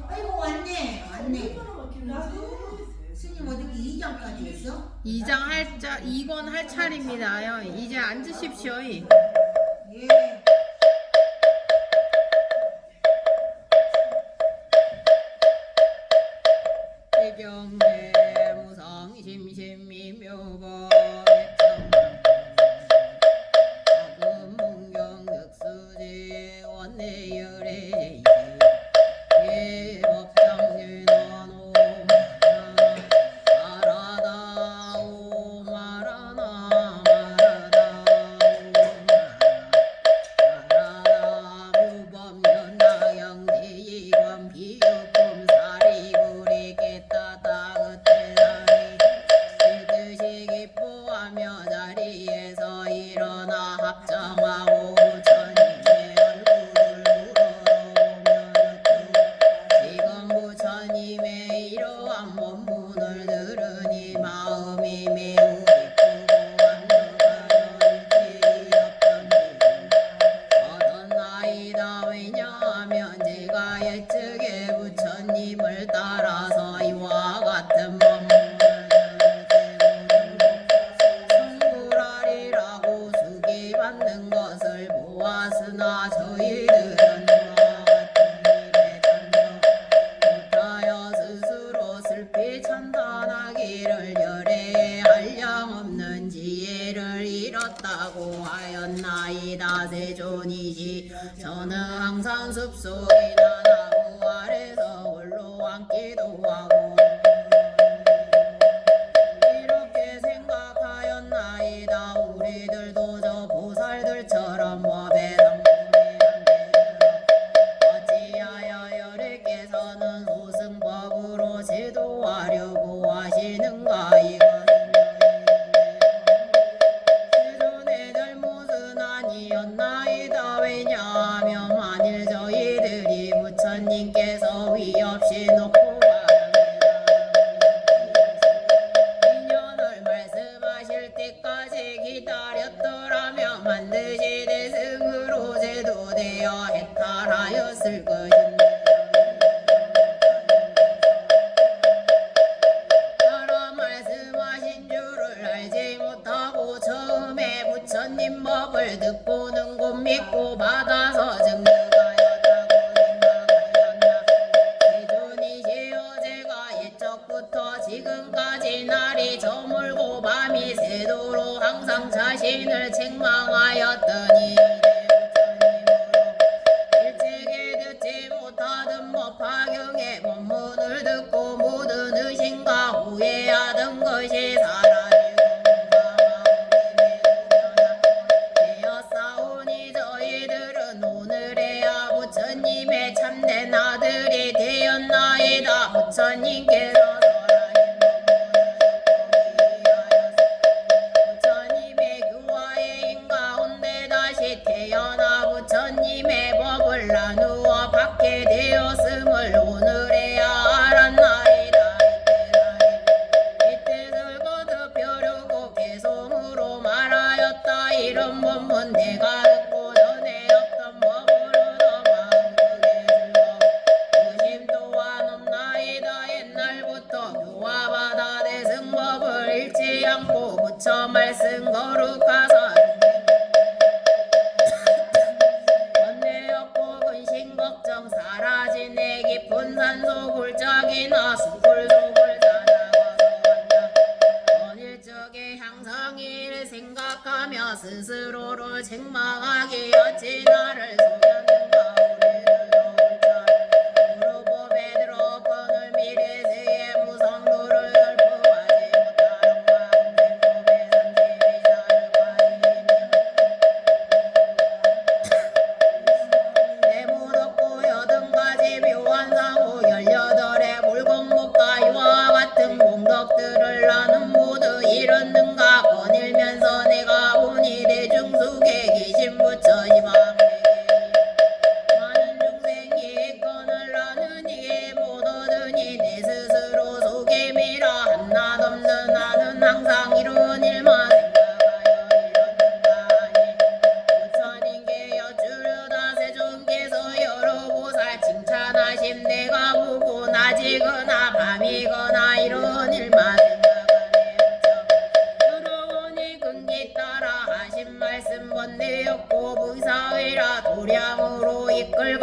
아이고 왔네. 스님 어저께 2장까지 했어? 2권 할 차례입니다요. 이제 앉으십시오. 예. 대경대 무상심심미묘법 문경득수지 원내열의 예법장윤원 오마라다 오마라나 마라다 묘법연나영대이관 비유품 사리불이 깨따다 그때라니 뜻이 기뻐하며 자리에서 일어나 합장하고 부처님의 얼굴을 우러러보며 지금 부처님의 이러한 법문을 들으니 마음이 매우 기쁘고 감격하였던지 왜냐하면 제가 일찍에 부처님을 따라서 이와 같은 법문을 성불하리라고 수기받는 것을 보았으나 저희들은 이와 같은 일에 참여 못하여 스스로 슬피 찬탄하기를 열애에 한량 없는 지혜를 잃었다고 하였나이다. 세존이시 저는 항상 숲속이나 나무 아래서 홀로 앉기도 하고 이렇게 생각하였나이다. 우리들도 저 보살들처럼 법에 당분히 어찌하여 열애께서는 소승법으로 제도하려고 하시는가. 세존의 잘못은 아니었나이다. 왜냐하면 만일 저희들이 부처님께서 위없이 놓고 인연을 말씀하실 때까지 기다렸더라면 반드시 대승으로 제도되어 해탈하였을 것입니다. 따라 말씀하신 줄을 알지 못하고 처음에 부처님 법을 듣고는 곧 믿고 받아서 증득하였다고 생각하였나. 세존이시여 제가 옛적부터 지금까지 날이 저물고 밤이 새도록 항상 자신을 책망하였더니 일찍이 듣지 못하던 법화경의 법문을 듣고 모든 의심과 후회하던 것이 사라지고 되었사오니 저희들은 오늘에야 부처님의 참된 아들이 되었나이다. 부처님께서 부처님의 교화의 가운데 다시 태어나 부처님의 법을 나누어 받게 되었음을 오늘에야 알았나이다. 이 뜻을 거듭하려고 개성으로 말하였다. 이런 법문 내가 듣고 전에 없던 법으로 더 마음속에 들고 의심 또한 없나이다. 옛날부터 교화받아 대승법을 잃지 않고 부처 말씀 거룩하사 번뇌없고 근심 걱정 사라진 내 깊은 산소 굴적이나 숲을 속을 찾아가서 앉아 원일적의 향상이를 생각하며 스스로를 책망하기 어찌 나를 속였는가. 우리들도 무릎법에 들어 번을 미래세의 무성도를 열포하지 못하는 가운데 법의 산지비자를 가리며 내못 없고 여든 가지 묘한 상호 18의 물공목과 이와 같은 공덕들을 나는 모두 잃었는가. 거닐면서 내가 보니 대중 속에 계신 부처님 함께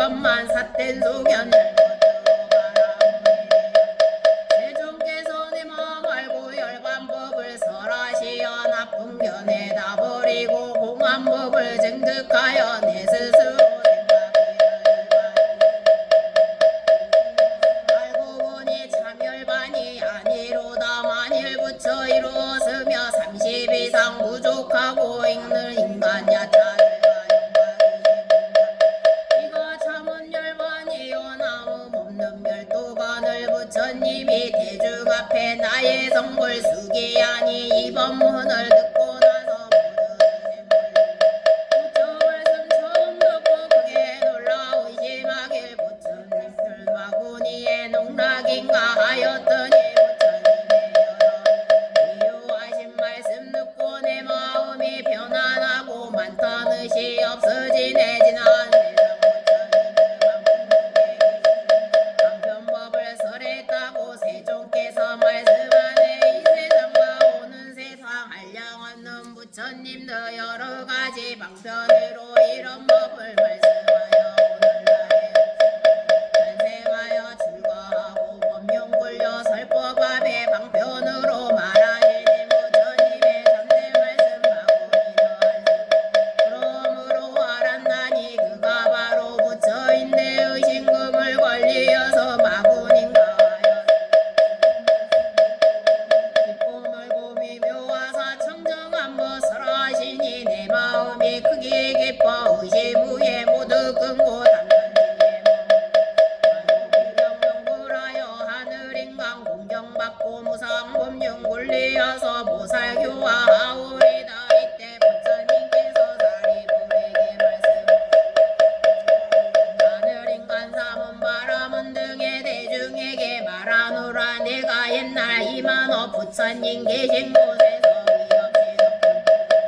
천만 삿된 소견 세종께서 내 마음 알고 열반법을 설하시어 나쁜 견해다 버리고 공안법을 증득하여 내 스스로 알고 보니 참열반이 아니로다. 만일 부처 이루었으며 30 이상 부족하고 읽는 인간 야타를 이가 참은 열반이요 남음 없는 별도관을 부처님이 대중 앞에 나의 성불 수기하니 이 법문을 듣고 나서 부처 말씀 처음 듣고 크게 놀라 의심하길 부처님 불마구니의 농락인가 하였더니 부처님의 여러 비유하신 말씀 듣고 내 마음이 편안하고 많던 의시 없어지네. 지난 방편법을 설했다고 세종께서 말씀하네. 이 세상과 오는 세상 한량없는 부처님도 여러가지 방편으로 이런 법을 말씀하여 오늘날에 탄생하여 출가하고 법명굴려 설법 앞에 방편으로 말하시니 부처님의 참된 말씀하고 그러므로 알았나니 그가 바로 부처인데 의심금을 권리여서 마구닌가 하여 기쁨을 고미 묘하사 청정한 것을 하시니 내 마음이 크게 기뻐 의심 후에 모두 끊고 담론지에 공경명불하여 하늘인간 공경받고 무상법륜 굴리어서 보살교화하오리다. 이때 부처님께서 사리불에게 말씀 하늘인간 삼은 바람은 등의 대중에게 말하노라. 내가 옛날 이만호 부처님 계신 곳에서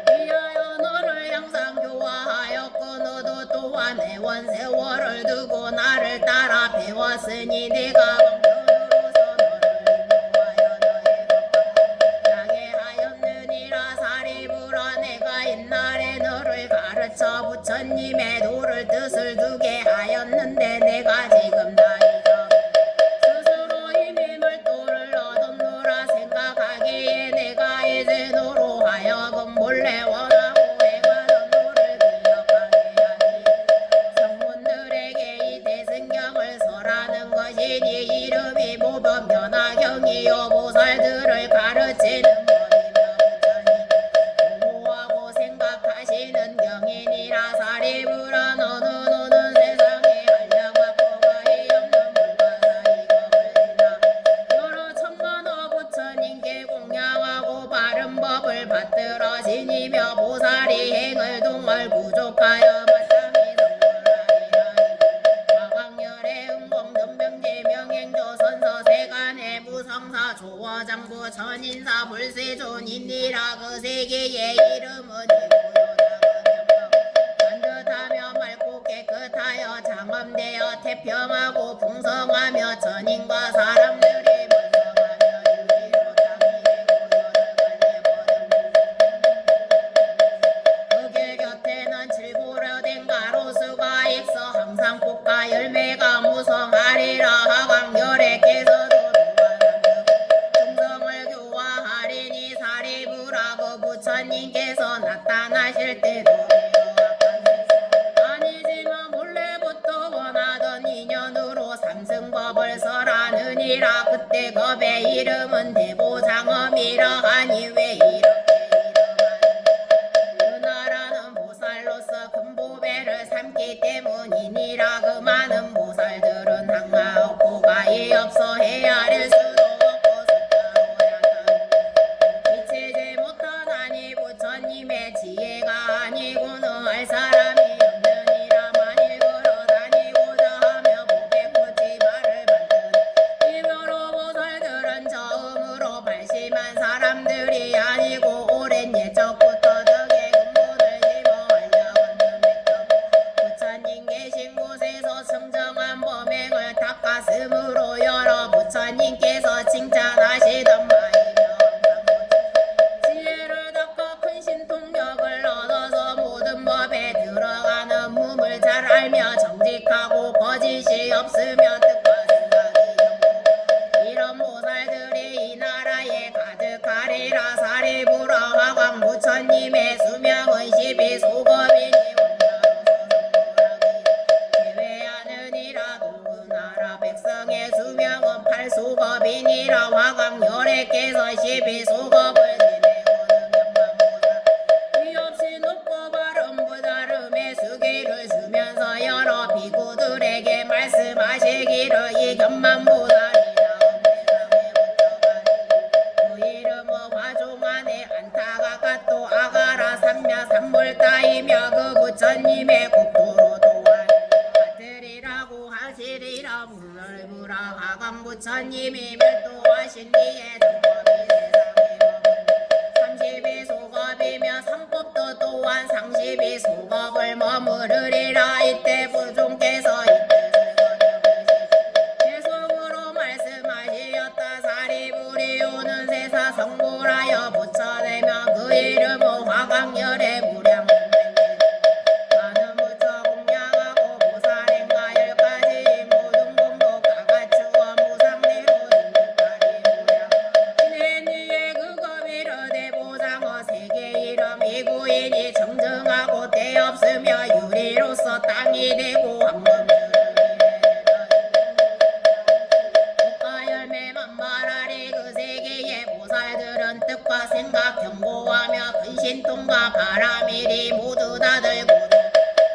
위하여 너를 항상 교화하였고 너도 또한 애원 세월을 두고 나를 따라 배웠으니 내가 방편으로서 너를 인도하여 너의 법을 하게 하였느니라. 사리불아 내가 옛날에 너를 가르쳐 부처님의 도를 뜻을 두게 하였는데 내가 지금 다 잊어 스스로 이미 물도를 얻었노라 생각하기에 내가 이제 너로 하여금 몰래 원하고 행하던 너를 기억하게 하니 성문들에게 이 대승경을 설하는 것이니 이름이 모범 변화경이요 보살들을 가르치는 법이며 부처님 보호하고 생각하시는 경이니라. 사리불아 너는 오는 세상에 한량화포가 없는 불가사의법을 지나 여러 천만호 부처님께 공양하고 바른 법을 받들어지니며 보살이 행을 동을 부족하여 마땅히 성불하리라. 화광열의 응공전병제 명행조 선서 세간의 무성사 조어장부 전인사 불세존이니라. 그 세계의 이름은 반듯하며 맑고 깨끗하여 장엄되어 태평하고 풍성하며 전인과 사람들이 번성하며 유리로 땅위에 고요를 갈래 그길 곁에는 칠보려된 가로수가 있어 항상 꽃과 열매가 무성하리라. 화광열애께서도 중성을 교화하리니 사리불아 그 부처님께서 나타나실 때도 아니지만 본래부터 원하던 인연으로 삼승법을 설하느니라. 그때 법의 이름은 대보장엄이라 하니 왜 이렇게 이름하니 그 나라는 보살로서 금보배를 삼기 때문이니라. 그 많은 보살들은 항하 없고 가히 없어 헤아릴 수도 없고 숫자로 약한 미치지 못하나니 부처님의 지혜가 아니고는 알 사람이 없느니라. 만일 걸어다니고자 하며 보배꽃이 말을 받든 이묘로 보살들은 처음으로 발심한 사람들이 아니고 오랜 옛적부터 덕의 근본을 심어하려 하는 맥적 부처님 계신 곳에서 청정한 범행을 닦았으므로 여러 부처님께서 칭찬하시던 바이며 지혜를 닦아 큰 신통력을 얻어서 모든 법에 들어가는 몸을 잘 알며 알며 정직하고 거짓이 없으며 뜻과 생각이 정고 이런 보살들이 이 나라에 가득하리라. 사리부라 화광 부처님의 수명은 12소겁이니 제외하느니라. 누구나라 백성의 수명은 8소겁이니라. 화광 열애께서 12소겁을 지내고는 연만보살 위없이 높고 바른 부다름의 수기를 주면서 여러 비구들에게 말씀하시기를 이 견만보살이라 그 이름은 화종안에 안타가 또 아가라 삼며 삼불따이며 그 부처님의 국도로 또한 같으리라고 하시리라. 불불불하 화광 부처님이 멸도하신 뒤에 정법이 세상에 32소겁이며 삼법도 또한 32소겁을 머무르리라. 이때 부종께서 계속으로 말씀하시었다. 사리부리 오는 세사 성불하여 붙여내며 그 이름은 화광열의 무량 많은 부처 공양하고 보살행가 10가지 모든 공복 다 갖추어 무상리로 인득하리 무량 이내니에 그겁이르 대보장어 세계 이름 이구인이 정정하고 때없으며 유리로서 땅이 되고 황금줄을 열매만 말하리. 그 세계의 보살들은 뜻과 생각 경고하며 근신통과 바람이리 모두 다들 고도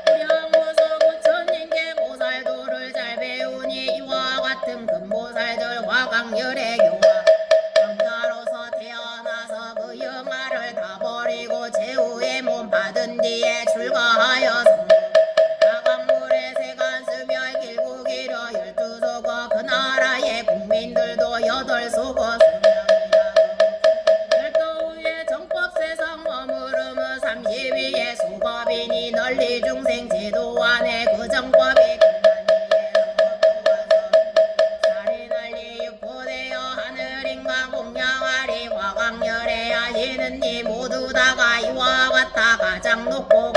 무량무소 부처님께 보살도를 잘 배우니 이와 같은 근보살들 화광열의 교화 강자로서 태어나서 그 영화를 다 버리고 제후의 몸 받은 뒤에 출가하여 성도 다강물에 세간수며 길고 길어 12소거 그 나라의 국민들도 8소거 수명이라. 별도 후에 정법세상 머무름은 32의 소겁이니 널리 중생 제도 안에 그 정법이 끝난 뒤에 살이 널리 유포되어 하늘인가 공양하리. 화광열에 하시는 이 모두 다가 이와 같아 가장 높고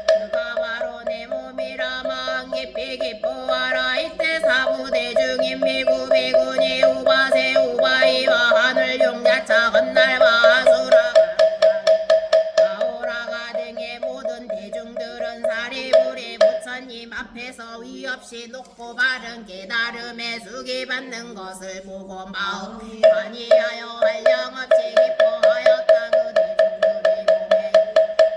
그가 바로 내 몸이라 마음 깊이 기뻐하라. 이때 사부대중인 미구비구니 우바세 우바이와 하늘용야차 건날과 아수라가 아오라가 등의 모든 대중들은 사리부리 부처님 앞에서 위없이 높고 바른 깨달음에 수기받는 것을 보고 마음 환희하여 한량없이 기뻐하였다. 그 대중들의 몸에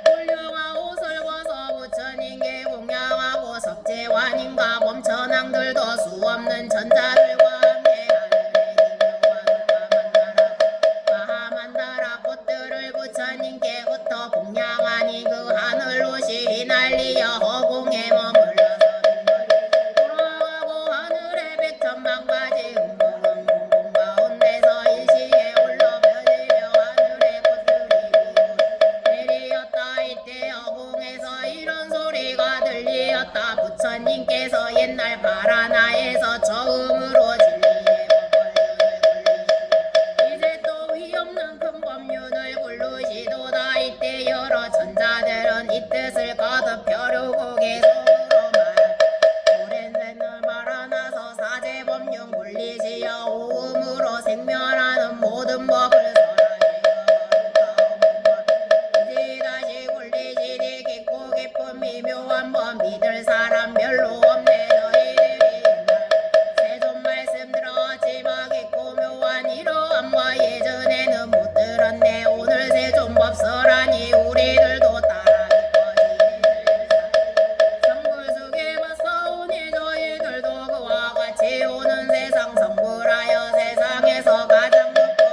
훌륭한 옷을 벗어 부처님께 공양하고 석재환인과 범천왕들도 수없는 천자들과 함께 마하만다라 꽃들을 부처님께 흩어 공양하니 그 하늘옷이 휘날리어 허공에 머물러서 돌아가고 하늘의 백천만가지 흥공은 공공 가운데서 일시에 홀로 펴지며 하늘의 꽃들이 내리었다. 이때 허공에서 이런 소리가 들리었다. 부처님께서 옛날 바라나에서 처음으로 진리의 법을 이제 또 위없는 큰 법륜을 굴르시도다. 이때 여러 천자들은 이 뜻을 거듭 벼르고 계속으로 말 오랜 세월 바라나서 사제 법륜 굴리시어 오음으로 생멸하는 모든 법을 이제 다시 굴리시니 깊고 깊은 미묘한 법 믿을 사람 별로 없네. 너희들이 세존 말씀 들었지만 깊고 묘한 이러한 법 예전에는 못 들었네. 오늘 세존 법설하니 우리들도 따라 성불속에 맞서오니 저희들도 그와 같이 오는 세상 성불하여 세상에서 가장 높고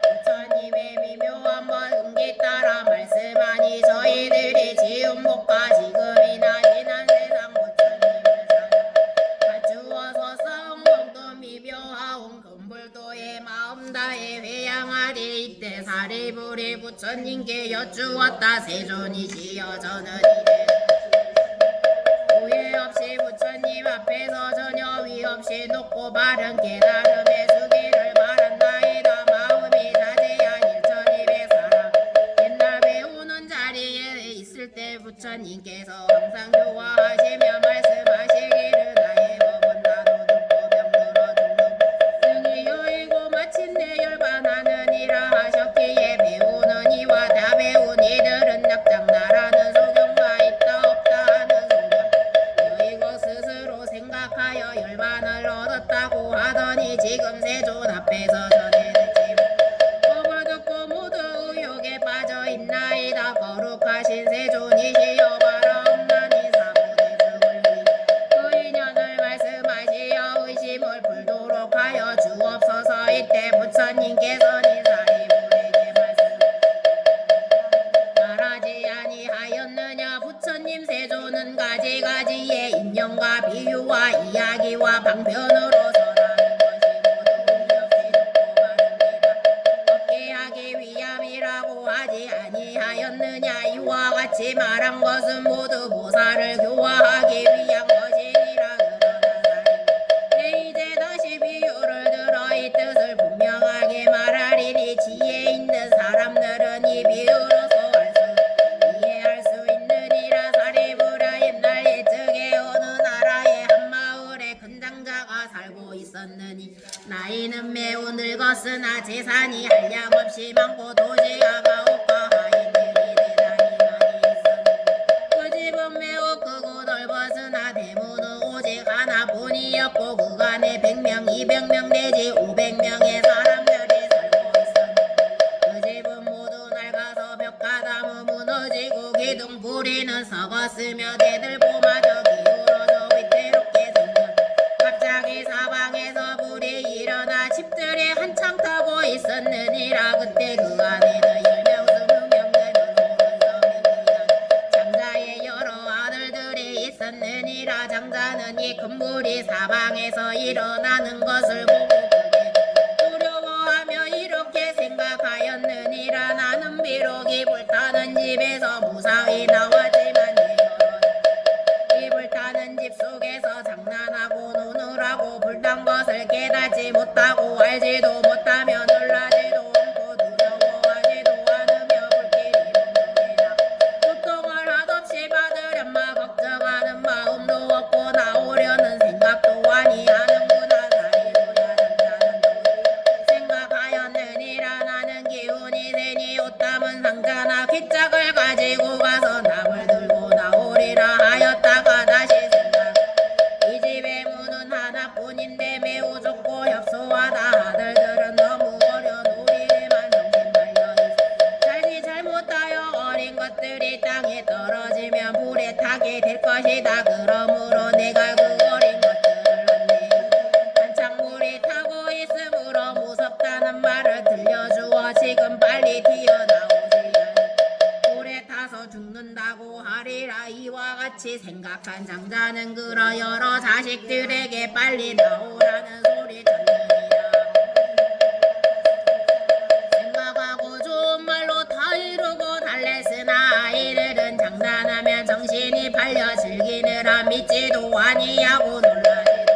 부처님의 미묘한 법 음기 따라 말씀하니 저희들이 지은 복과 지금이나 지난 세상 부처님을 갖추어서 쌓은 복도 미묘하온 금불도의 마음 다해 회양하리. 이때 사리부리 부처님께 여쭈었다. 세존이시여 저는 이래 오해 없이 부처님 앞에서 전혀 위 없이 높고 바른 깨달음의 수기를 말한다이다. 마음이 자제한 1200사람 옛날 배우는 자리에 있을 때 부처님께서 항상 교화하시며 말씀하시기를 나의 법은 나도 듣고 병들어 죽는 등이 여의고 마침내 열반하느니라 하셨기에 배우는 이와 다 배운 이들은 낙장나라는 소경과 있다 없다 하는 소경 여의고 스스로 생각하여 열반을 얻었다고 하더니 지금 세존 앞에서 전해듣지 법을 듣고 모두 의욕에 빠져 있나이다. 거룩하신 세존이시여 바라 없나니 사모대승을 위해 그 인연을 말씀하시어 의심을 풀도록 하여 주옵소서. 이때 부처님께서는 사리불에게 말하지 아니하였느냐. 부처님 세존은 가지가지의 인연과 비유와 이야기와 방편으로 설하는 것이 모두 의역시 듣고 바릅니다. 얻게 하기 위함이라고 하지 아니하였느냐. 이와 같이 말한 것은 모두 보살을 교화하기 위한 것이니라. 내 이제 다시 비유를 들어 이 뜻을 분명하게 말하리니 지혜 있는 사람들은 이 비유로서 이해할 수 있느니라. 사리부라 옛날 옛적에 어느 나라에 한 마을에 큰 장자가 살고 있었느니 나이는 매우 늙었으나 재산이 한량없이 많고 도시가 가옥과 하인들이 대단히 많이 있었느니 그 집은 매우 크고 넓었으나 대문은 오직 하나뿐이었고 그간에 100명 200명 내지 500명의 사람들이 살고 있었는데 그 집은 모두 낡아서 벽가담은 무너지고 기둥 부리는 썩었으며 대들보마저 기울어져 위태롭게 생겼 갑자기 사방에서 불이 일어나 집들이 한창 타고 있었느니라. 그때 그 안에는 10명 20명 되는 오른섬이구나 장자의 여러 아들들이 있었느니라. 장자는 이 큰 불이 사방에서 일어나는 것을 보고 크게 두려워하며 이렇게 생각하였느니라. 나는 비록 이 불타는 집에서 무사히 나왔지만 이 불타는 집 속에서 장난하고 노느라고 불탄 것을 깨닫지 못하고 알지도 못하며 놀라지도 않고 두려워하지도 않으며 불길이 몸속에나 고통을 한없이 받으련마 걱정하는 마음도 없고 나오려는 생각도 아니하는구나. 사리부랴 장자는 도리어 생각하였느니라. 나는 기운이 세니 옷 담은 상자나 귓짝을 가지고 가서 남을 들고 나오리라 하였다가 다시 생각 이 집의 문은 하나뿐인데 매우 좁고 협소하다. 아들들은 너무 어려 놀이에만 정신 팔려있어 잘지 잘못하여 어린 것들이 땅에 떨어지면 불에 타게 될 것이다. 그러므로 내가 그 어린 것들을 안내해 한창 불이 타고 있으므로 무섭다는 말을 들려주어 지금 빨리 튀어나오지 않을 불에 타서 죽는다고 하리라. 이와 같이 생각한 장자는 그러 여러 자식들에게 빨리 나오라는 소리 전느니라. 생각하고 좋은 말로 다 이루고 달랬으나 아이들은 장난하면 정신이 팔려 즐기느라 믿지도 아니하고 놀라지도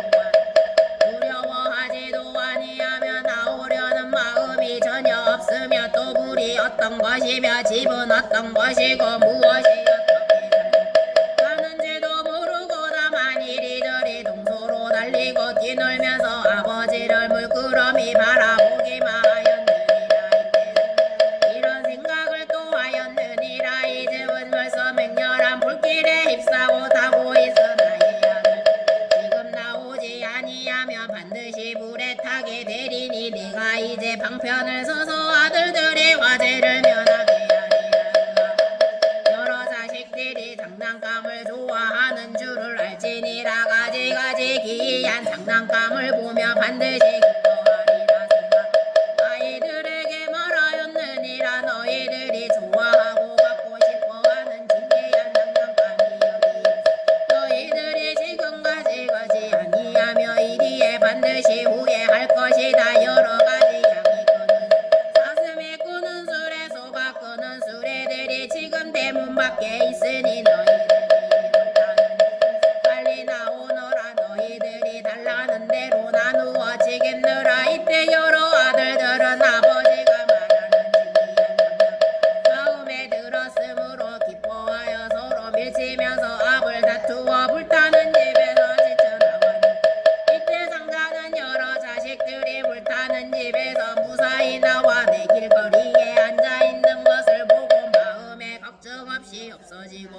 두려워하지도 아니하며 나오려는 마음이 전혀 없으며 또 불이 어떤 것이며 집은 어떤 것이고 무엇이 어떻게 가는지도 모르고 다만 이리저리 동소로 달리고 뛰놀면서 아버지를 물끄러미 바라보기만 하였느니라. 이때는 이런 생각을 또 하였느니라. 이 집은 벌써 맹렬한 불길에 휩싸고 타고 있어 나의 아들 지금 나오지 아니하며 반드시 불에 타게 되리니 내가 이제 방편을 서서 아들들의 화제를 면하게 하리라. 여러 자식들이 장난감을 좋아하는 줄을 알지니라. 가지가지 기이한 장난감을 보며 반드시 기뻐하리라 생각 아이들에게 말하였느니라. 너희들이 좋아하고 갖고 싶어하는 진귀한 장난감이 여기 있어. 너희들이 지금 가지가지 아니하며 이리에 반드시 후회할 것이다. 여러 가지 양이 끄는 사슴이 끄는 술에 소가 끄는 수레들이 지금 대문 밖에 있으니 너희들이 불타는 빨리 나오너라. 너희들이 달라는 대로 나누어지겠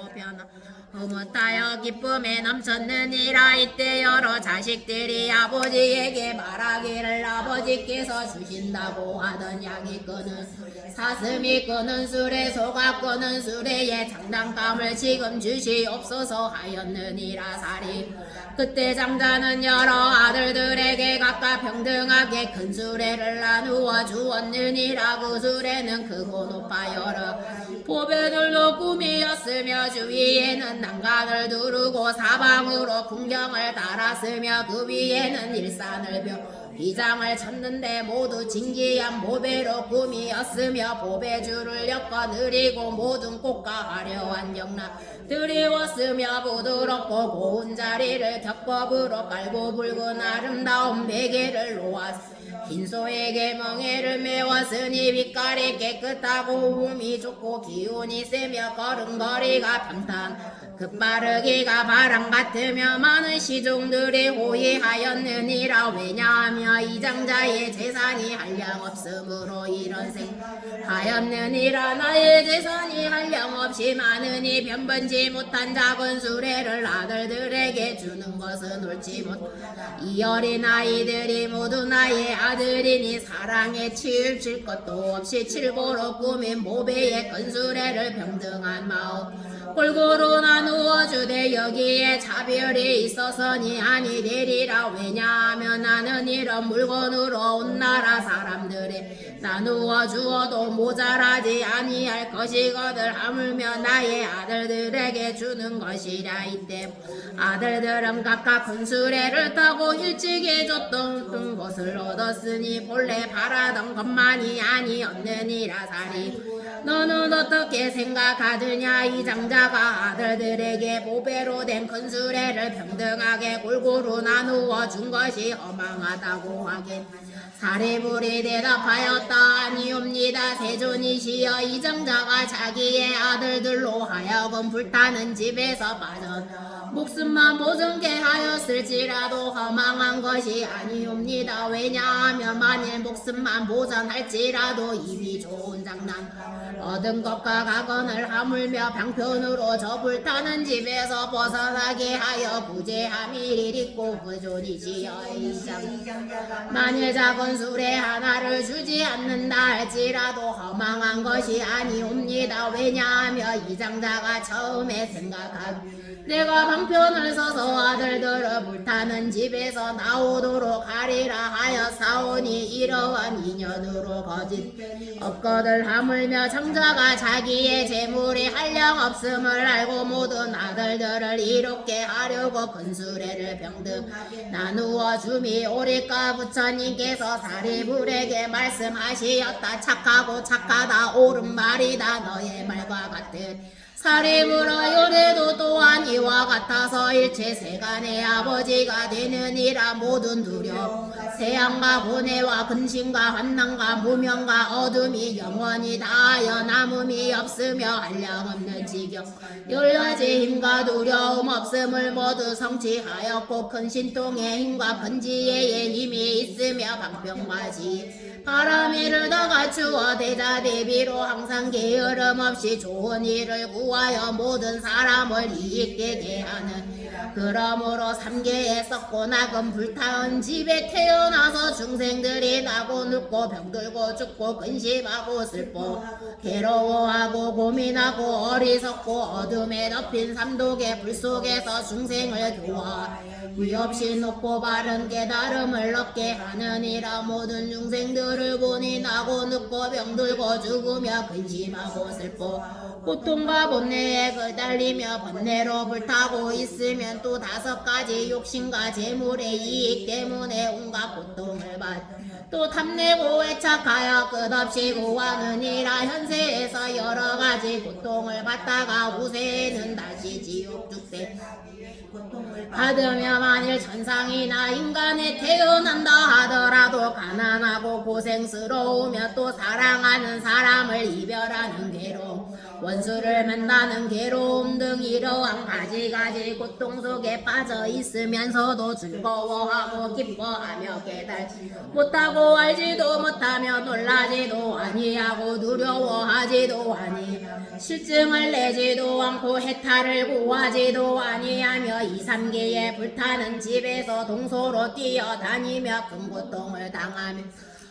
보편하 흐뭇하여 기쁨에 넘쳤느니라. 이때 여러 자식들이 아버지에게 말하기를 아버지께서 주신다고 하던 양이 끄는 사슴이 끄는 술에 소가 끄는 수레에 장난감을 지금 주시옵소서 하였느니라. 사리 그때 장자는 여러 아들들에게 각각 평등하게 큰 수레를 나누어 주었느니라. 그 수레는 크고 높아 여러 보배들로 꾸미었으며 주위에는 난간을 두르고 사방으로 풍경을 달았으며 그 위에는 일산을 벼 비장을 쳤는데 모두 진기한 보배로 꾸미었으며 보배줄을 엮어 느리고 모든 꽃과 화려한 영락 드리웠으며 부드럽고 고운 자리를 격법으로 깔고 붉은 아름다운 베개를 놓았으며 흰소에게 멍에를 메웠으니 빛깔이 깨끗하고 음이 좋고 기운이 세며 걸음걸이가 평탄 급바르기가 바람 같으며 많은 시종들이 호위하였느니라. 왜냐하며 이 장자의 재산이 한량없으므로 이런 생하였느니라. 나의 재산이 한량없이 많으니 변번지 못한 작은 수레를 아들들에게 주는 것은 옳지 못. 이 어린 아이들이 모두 나의 아들이니 사랑에 치울칠 것도 없이 칠보로 꾸민 보배의 큰 수레를 평등한 마음 골고루 나누어 주되 여기에 차별이 있어서니 아니되리라. 왜냐하면 나는 이런 물건으로 온 나라 사람들이 나누어 주어도 모자라지 아니할 것이거늘 하물며 나의 아들들에게 주는 것이라. 이때 아들들은 각각 큰 수레를 타고 일찍이 줬던 것을 얻었으니 본래 바라던 것만이 아니었느니라. 사리 너는 어떻게 생각하느냐. 이 장자가 아들들에게 보배로 된 큰 수레를 평등하게 골고루 나누어 준 것이 허망하다고 하긴 사리불이 대답하였다. 아니옵니다. 세존이시여 이 장자가 자기의 아들들로 하여금 불타는 집에서 빠져 목숨만 보존게 하였을지라도 허망한 것이 아니옵니다. 왜냐하면 만일 목숨만 보존할지라도 입이 좋은 장난 얻은 것과 각언을 하물며 방편으로 저 불타는 집에서 벗어나게 하여 구제함이 일있고 부존이시여 이 장 만일 작은 수레 하나를 주지 않는다 할지라도 허망한 것이 아니옵니다. 왜냐하며 이 장자가 처음에 생각하기 내가 방편을 서서 아들들을 불타는 집에서 나오도록 하리라 하여 사오니 이러한 인연으로 거짓 없거들 하물며 장자가 자기의 재물이 한량없음을 알고 모든 아들들을 이롭게 하려고 큰 수레를 평등 나누어 줌이 오리까 부처님께서 사리불에게 말씀하시었다. 착하고 착하다 옳은 말이다. 너의 말과 같은 사리불어 요래도 또한 이와 같아서 일체 세간의 아버지가 되느니라. 모든 두려움 세양과 고뇌와 근심과 환난과 무명과 어둠이 영원히 다하여 남음이 없으며 한량없는 지경 열가지 힘과 두려움 없음을 모두 성취하였고 큰 신통의 힘과 큰 지혜의 힘이 있으며 방평마지 바람이를 다 갖추어 대자대비로 항상 게으름 없이 좋은 일을 구하여 모든 사람을 이익되게 하는 그러므로 삼계에 썩고 낙은 불타은 집에 태어나서 중생들이 나고 눕고 병들고 죽고 근심하고 슬퍼 괴로워하고 고민하고 어리석고 어둠에 덮인 삼독의 불 속에서 중생을 교화 위없이 높고 바른 깨달음을 얻게 하느니라. 모든 중생들을 보니 나고 눕고 병들고 죽으며 근심하고 슬퍼 고통과 번뇌에 거달리며 번뇌로 불타고 있으면 또 5가지 욕심과 재물의 이익 때문에 온갖 고통을 또 탐내고 애착하여 끝없이 구하느니라. 현세에서 여러가지 고통을 받다가 후세에는 다시 지옥 죽세 받으며 만일 천상이나 인간에 태어난다 하더라도 가난하고 고생스러우며 또 사랑하는 사람을 이별하는 괴로움 원수를 만나는 괴로움 등 이러한 가지가지 고통 속에 빠져 있으면서도 즐거워하고 기뻐하며 깨달지 못하고 알지도 못하며 놀라지도 아니하고 두려워하지도 아니 실증을 내지도 않고 해탈을 구하지도 아니하며 이 삼계에 불타는 집에서 동소로 뛰어다니며 큰 고통을 당하며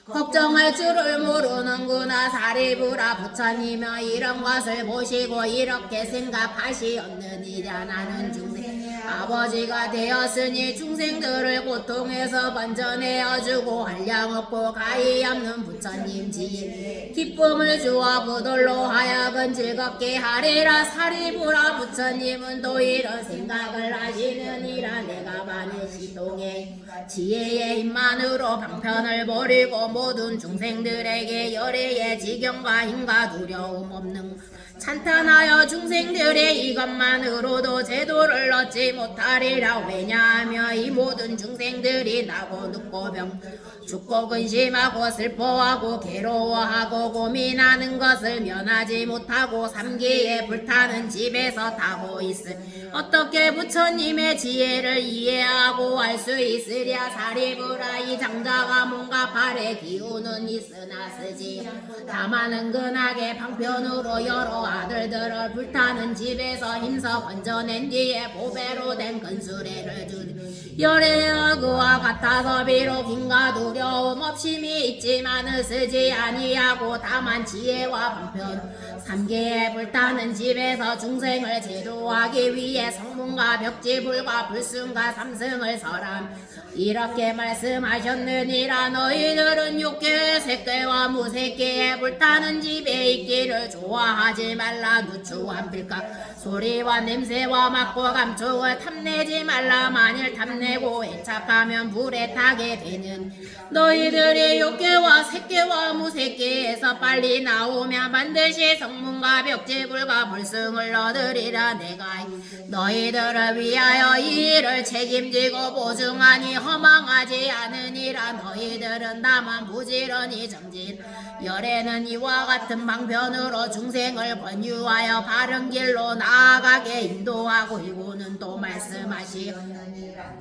걱정할 줄을 모르는구나. 사리부라 부처님여 이런 것을 보시고 이렇게 생각하시었느니라. 나는 중생 아버지가 되었으니 중생들을 고통에서 번져내어주고 한량없고 가히 없는 부처님 지혜 기쁨을 주어 그들로 하여금 즐겁게 하리라. 사리부라 부처님은 또 이런 생각을 하시느니라. 내가 많은 시동에 지혜의 힘만으로 방편을 버리고 모든 중생들에게 열애의 지경과 힘과 두려움 없는 찬탄하여 중생들의 이것만으로도 제도를 얻지 못하리라. 왜냐하며 이 모든 중생들이 나고 눕고 병 죽고 근심하고 슬퍼하고 괴로워하고 고민하는 것을 면하지 못하고 삼계에 불타는 집에서 타고 있으 어떻게 부처님의 지혜를 이해하고 알 수 있으랴. 사리부라 이 장자가 뭔가 발에 기운은 있으나 쓰지 다만 은근하게 방편으로 여러 아들들을 불타는 집에서 힘써 건져낸 뒤에 보배로 된 근수레를 주니 열애여 그와 같아서 비록 힘과 두려움 없임이 있지만은 쓰지 아니하고 다만 지혜와 방편 삼계에 불타는 집에서 중생을 제도하기 위해 성문과 벽지불과 불승과 삼승을 설함 이렇게 말씀하셨느니라. 너희들은 육계의 색계와 무색계에 불타는 집에 있기를 좋아하지 말라. 누추한 빌각 소리와 냄새와 맛고 감촉을 탐내지 말라. 만일 탐내고 애착하면 불에 타게 되는 너희들이 육계와 색계와 무색계에서 빨리 나오면 반드시 성문과 벽지불과 불승을 얻으리라. 내가 너희들을 위하여 이 일을 책임지고 보증하니 허망하지 않으니라. 너희들은 다만 부지런히 정진 열애는 이와 같은 방편으로 중생을 권유하여 바른 길로 나아가게 인도하고 이고는 또 말씀하시느니라.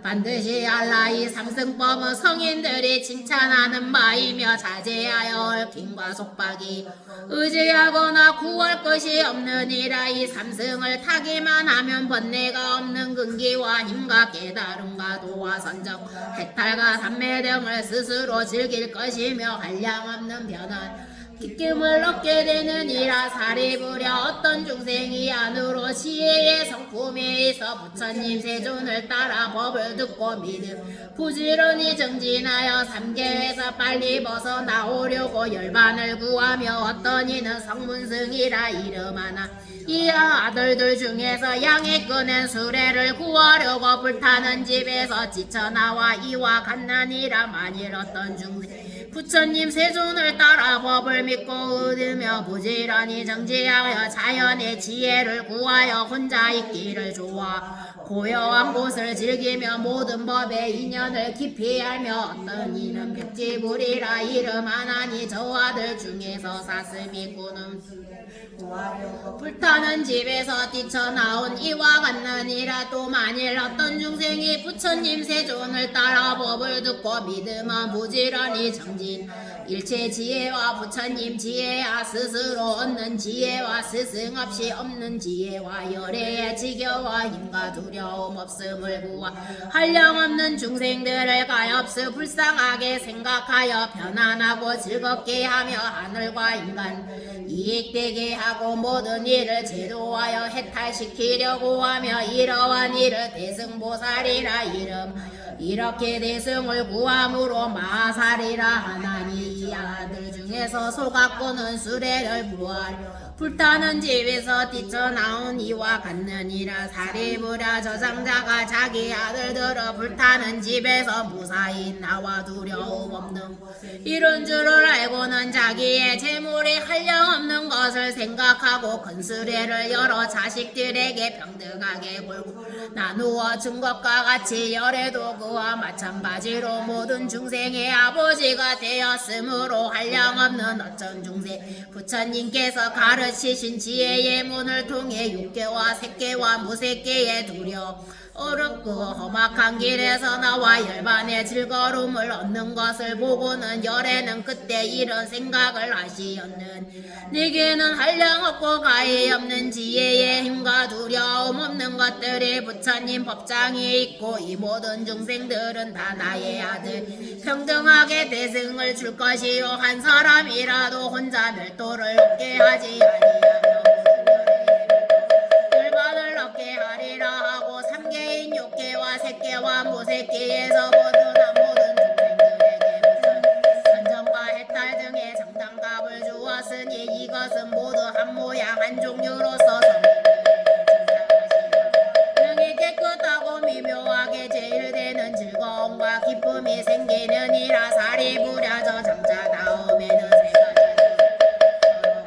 반드시 알라 이 삼승법은 성인들이 칭찬하는 바이며 자제하여 얽힘과 속박이 의지하거나 구할 것이 없느니라. 이 삼승을 타기만 하면 번뇌가 없는 근기와 힘과 깨달음과 도와 선정 해탈과 삼매 등을 스스로 즐길 것이며 한량 없는 변화 기쁨을 얻게 되느니라. 사리부려 어떤 중생이 안으로 지혜의 성품에 있어 부처님 세존을 따라 법을 듣고 믿음 부지런히 정진하여 삼계에서 빨리 벗어나오려고 열반을 구하며 어떤 이는 성문승이라 이름하나 이하 아들들 중에서 양이 꺼낸 수레를 구하려고 불타는 집에서 지쳐나와 이와 같나니라. 만일 어떤 중생 부처님 세존을 따라 법을 믿고 얻으며 부지런히 정지하여 자연의 지혜를 구하여 혼자 있기를 좋아 고요한 곳을 즐기며 모든 법의 인연을 깊이 알며 어떤 이는 백지불이라 이름하나니 저 아들 중에서 사슴이 꾸는 불타는 집에서 뛰쳐나온 이와 같느니라. 또 만일 어떤 중생이 부처님 세존을 따라 법을 듣고 믿으면 부지런히 정진 일체 지혜와 부처님 지혜야 스스로 얻는 지혜와 스승 없이 없는 지혜와 열애의 지겨와 힘과 두려움 없음을 구하 한량 없는 중생들을 가엾이 불쌍하게 생각하여 편안하고 즐겁게 하며 하늘과 인간 이익되게 하고 모든 일을 제도하여 해탈시키려고 하며 이러한 일을 대승보살이라 이름 이렇게 대승을 구함으로 마살이라 하나니 이 아들 중에서 속았고는 수레를 부하려 불타는 집에서 뛰쳐나온 이와 같느니라. 사리부랴 저장자가 자기 아들들을 불타는 집에서 무사히 나와 두려움 없는 이런 줄을 알고는 자기의 재물이 한량없는 것을 생각하고 큰 수레를 여러 자식들에게 평등하게 골고 나누어 준 것과 같이 열애도 그와 마찬가지로 모든 중생의 아버지가 되었으므로 한량없는 없는 어쩐 중생 부처님께서 가르치신 지혜의 문을 통해 육계와 색계와 무색계의 두려 어렵고 험악한 길에서 나와 열반의 즐거움을 얻는 것을 보고는 열애는 그때 이런 생각을 하시었는 네게는 한량 없고 가히 없는 지혜의 힘과 두려움 없는 것들이 부처님 법장이 있고 이 모든 중생들은 다 나의 아들 평등하게 대승을 줄 것이요 한 사람이라도 혼자 멸도를 얻게 하지 아니하며 열반을 얻게 하리라 하고 삼계인 육계와 색계와 무색계에서 모든 중생들에게 무슨 선정과 해탈 등의 정당답을 주었으니 이것은 모두 한 모양 한 종류로서 능히 깨끗하고 미묘하게 제일되는 즐거움과 기쁨이 생기느니라 살이 부려져 장자 다음에는 세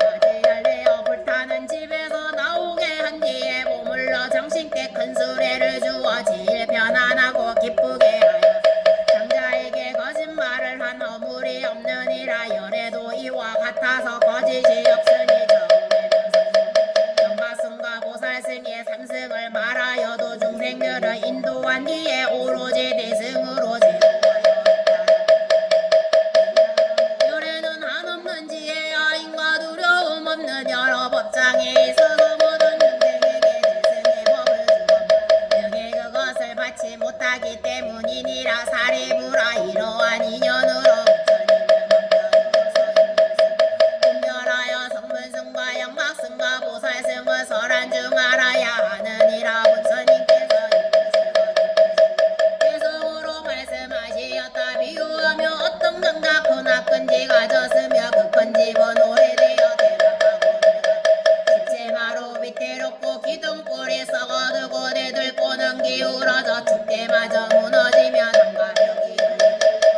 가지 열내어 불타는 집에서 나오게 한 뒤에 보물러 정신께 큰 수레를 주어 제일 편안하고 기쁘게 하여 장자에게 거짓말을 한 허물이 없느니라 열애도 이와 같아서 거짓이 없으니 정바승과 보살승의 삼승을 말하여도 중생들을 인도한 뒤에 오로지 대승으로 열애는 한없는 지혜야 인과 두려움 없는 여러 법장에 있어서 모든 중생에게 대승의 법을 주었다 능히 그것을 받지 못하기 때문이니라 사리부라 이러한 인연으로 분별하여 성문승과 영막승과 보살승을 설한중 알아야 하느니라 부처님께서 개성으로 말씀하시었다 비유하며 어떤 장자 크나큰 지가 졌으며 그 큰 집은 오래되어 대박하고 십체마로 위태롭고 기둥불이 썩어들고 내들고는 기울어져 죽게마저 무너지며 담과 벽이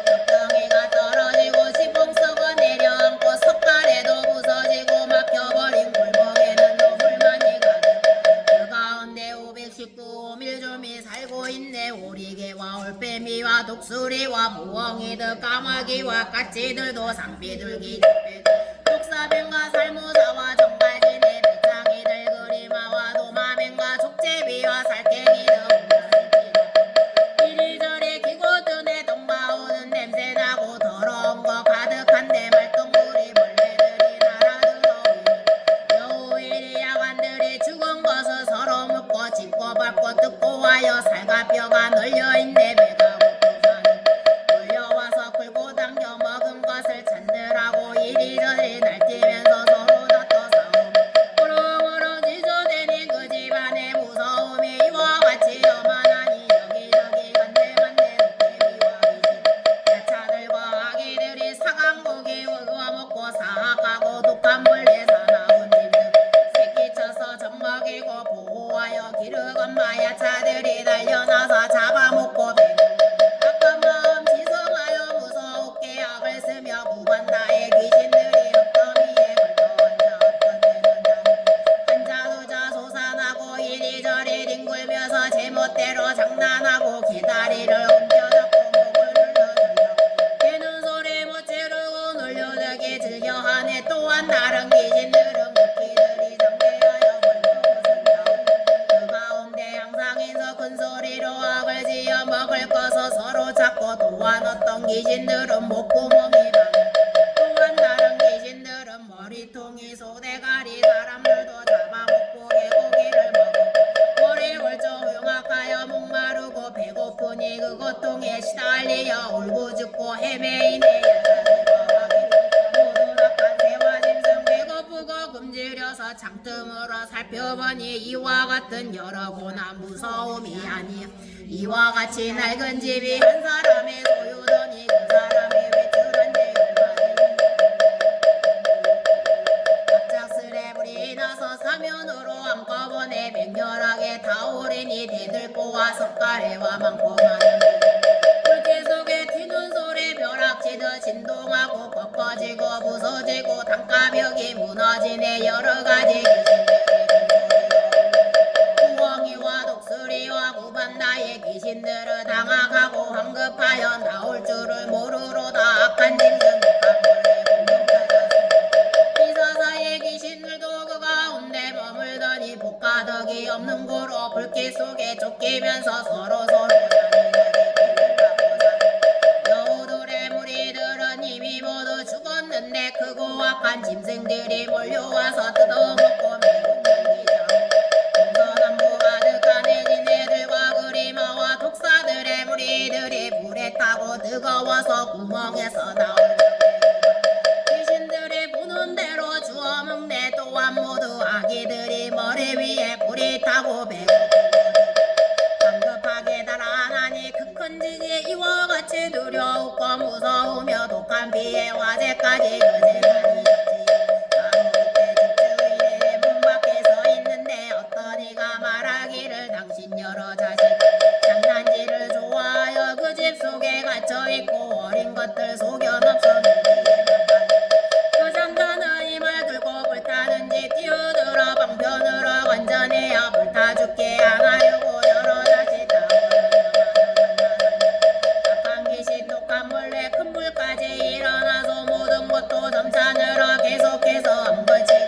덕덩이가 떨어지고 지붕 썩어 내려앉고 석가래도 부서지고 막혀버린 골목에는 노불만이 가득 그 가운데 519 밀조미 살고 있네 오리개와 올빼미와 독수리와 부엉이들 까마귀와 까치들도 산비둘기 독사뱀과 살무사와 정갈지네 배짱이들 그리마와 도마뱀과 족제비와 살쾡이들 이리저리 기고드네 동바오는 냄새나고 더러운 거 가득한데 말똥물이 벌레들이 날아들어오니 여우일이 야관들이 죽은 것을 서로 묻고 짚고 밟고 뜯고 와요 살과 뼈가 널려있네 배가 고프다니 몰려와서 끌고 당겨 먹은 것을 찾느라고 이리저리 날뛰면서 서로 다퉈 싸움 우렁우렁 지저대니 그 집안의 무서움이 이와 같이 어마나니 여기저기 간데만데 도깨비와 귀신 야차들과 아기들이 사강고기 얻어먹고 사악하고 독한 벌레 사나운 짐승 새끼쳐서 젖먹이고 보호하여 기르건 마야차들이 달려나서 잡아먹고 배고 아까 마음 지성하여 무서웠게 악을 쓰며 구반다의 귀신들이 흙더미에 걸터앉아 어떤 데는 한자 두자 솟아나고 이리저리 뒹굴면서 제멋대로 장난하고 개다리를 옮겨잡고 목을 눌러들려 개는 소리 못 지르고 놀려대기 즐겨하네 또한 다른 귀신들은 무기들이 장대하여 벌거벗은 그 가운데 항상에서 큰 소리로 악을 지어 먹을 것을 서로 찾고 또한 어떤 귀신들은 목구멍이 많고 또한 다른 귀신들은 머리통이 소대가리 사람들도 잡아먹고 개고기를 먹어 머리 걸쳐 흉악하여 목마르고 배고프니 그 고통에 시달리어 울고 죽고 헤매이네 야자들과 모두 낙한 새와 짐승 배고프고 굶주려서 창틈으로 살펴보니 이와 같은 여러 고난 무서움이 아니야 이와 같이 낡은 집이 한 사람의 소유더니 그 사람의 외출한데 열받으니 갑작스레 불이 나서 사면으로 한꺼번에 맹렬하게 타오르니 대들보와 석가래와 많고 많은 불길 속에 튀는 소리 벼락치듯 진동하고 꺾어지고 부서지고 단가벽이 무너지네 여러가지 부엉이와 독수리와 구반다의 귀신들을 당황하고 황급하여 나올 줄을 모르로다 악한 짐승 독한 벌레 공룡자가 적이 없는 고로 불길 속에 쫓기면서 서로 여우들의 무리들은 이미 모두 죽었는데 크고 악한 짐승들이 몰려와서 뜯어먹고 매우는 기장 동서남북 가득한 애진애들과 그리마와 독사들의 무리들이 불에 타고 뜨거워서 구멍에서 나올 귀신들이 부는 대로 주워먹네. 또한 모두 아기들이 머리 위에 불이 타고 배고프거든. 황급하게 달아나니 그 큰 지지 이와 같이 두려웠고 무서우며 독한 비에 화재까지 그제간이었지. 바로 이때 집주인의 문 밖에 서 있는데 어떤 이가 말하기를 당신 여러 자식 장난질을 좋아하여 그 집 속에 갇혀있고 어린 것들 속여넣어서 그 장자는 이말 들고 불타는지 뛰어들어 방편으로 완전해야 불타 죽게 하나려고 여러 자식 다 악한 귀신 독한 벌레 큰 불까지 일어나서 모든 것도 점산으로 계속해서 한번치고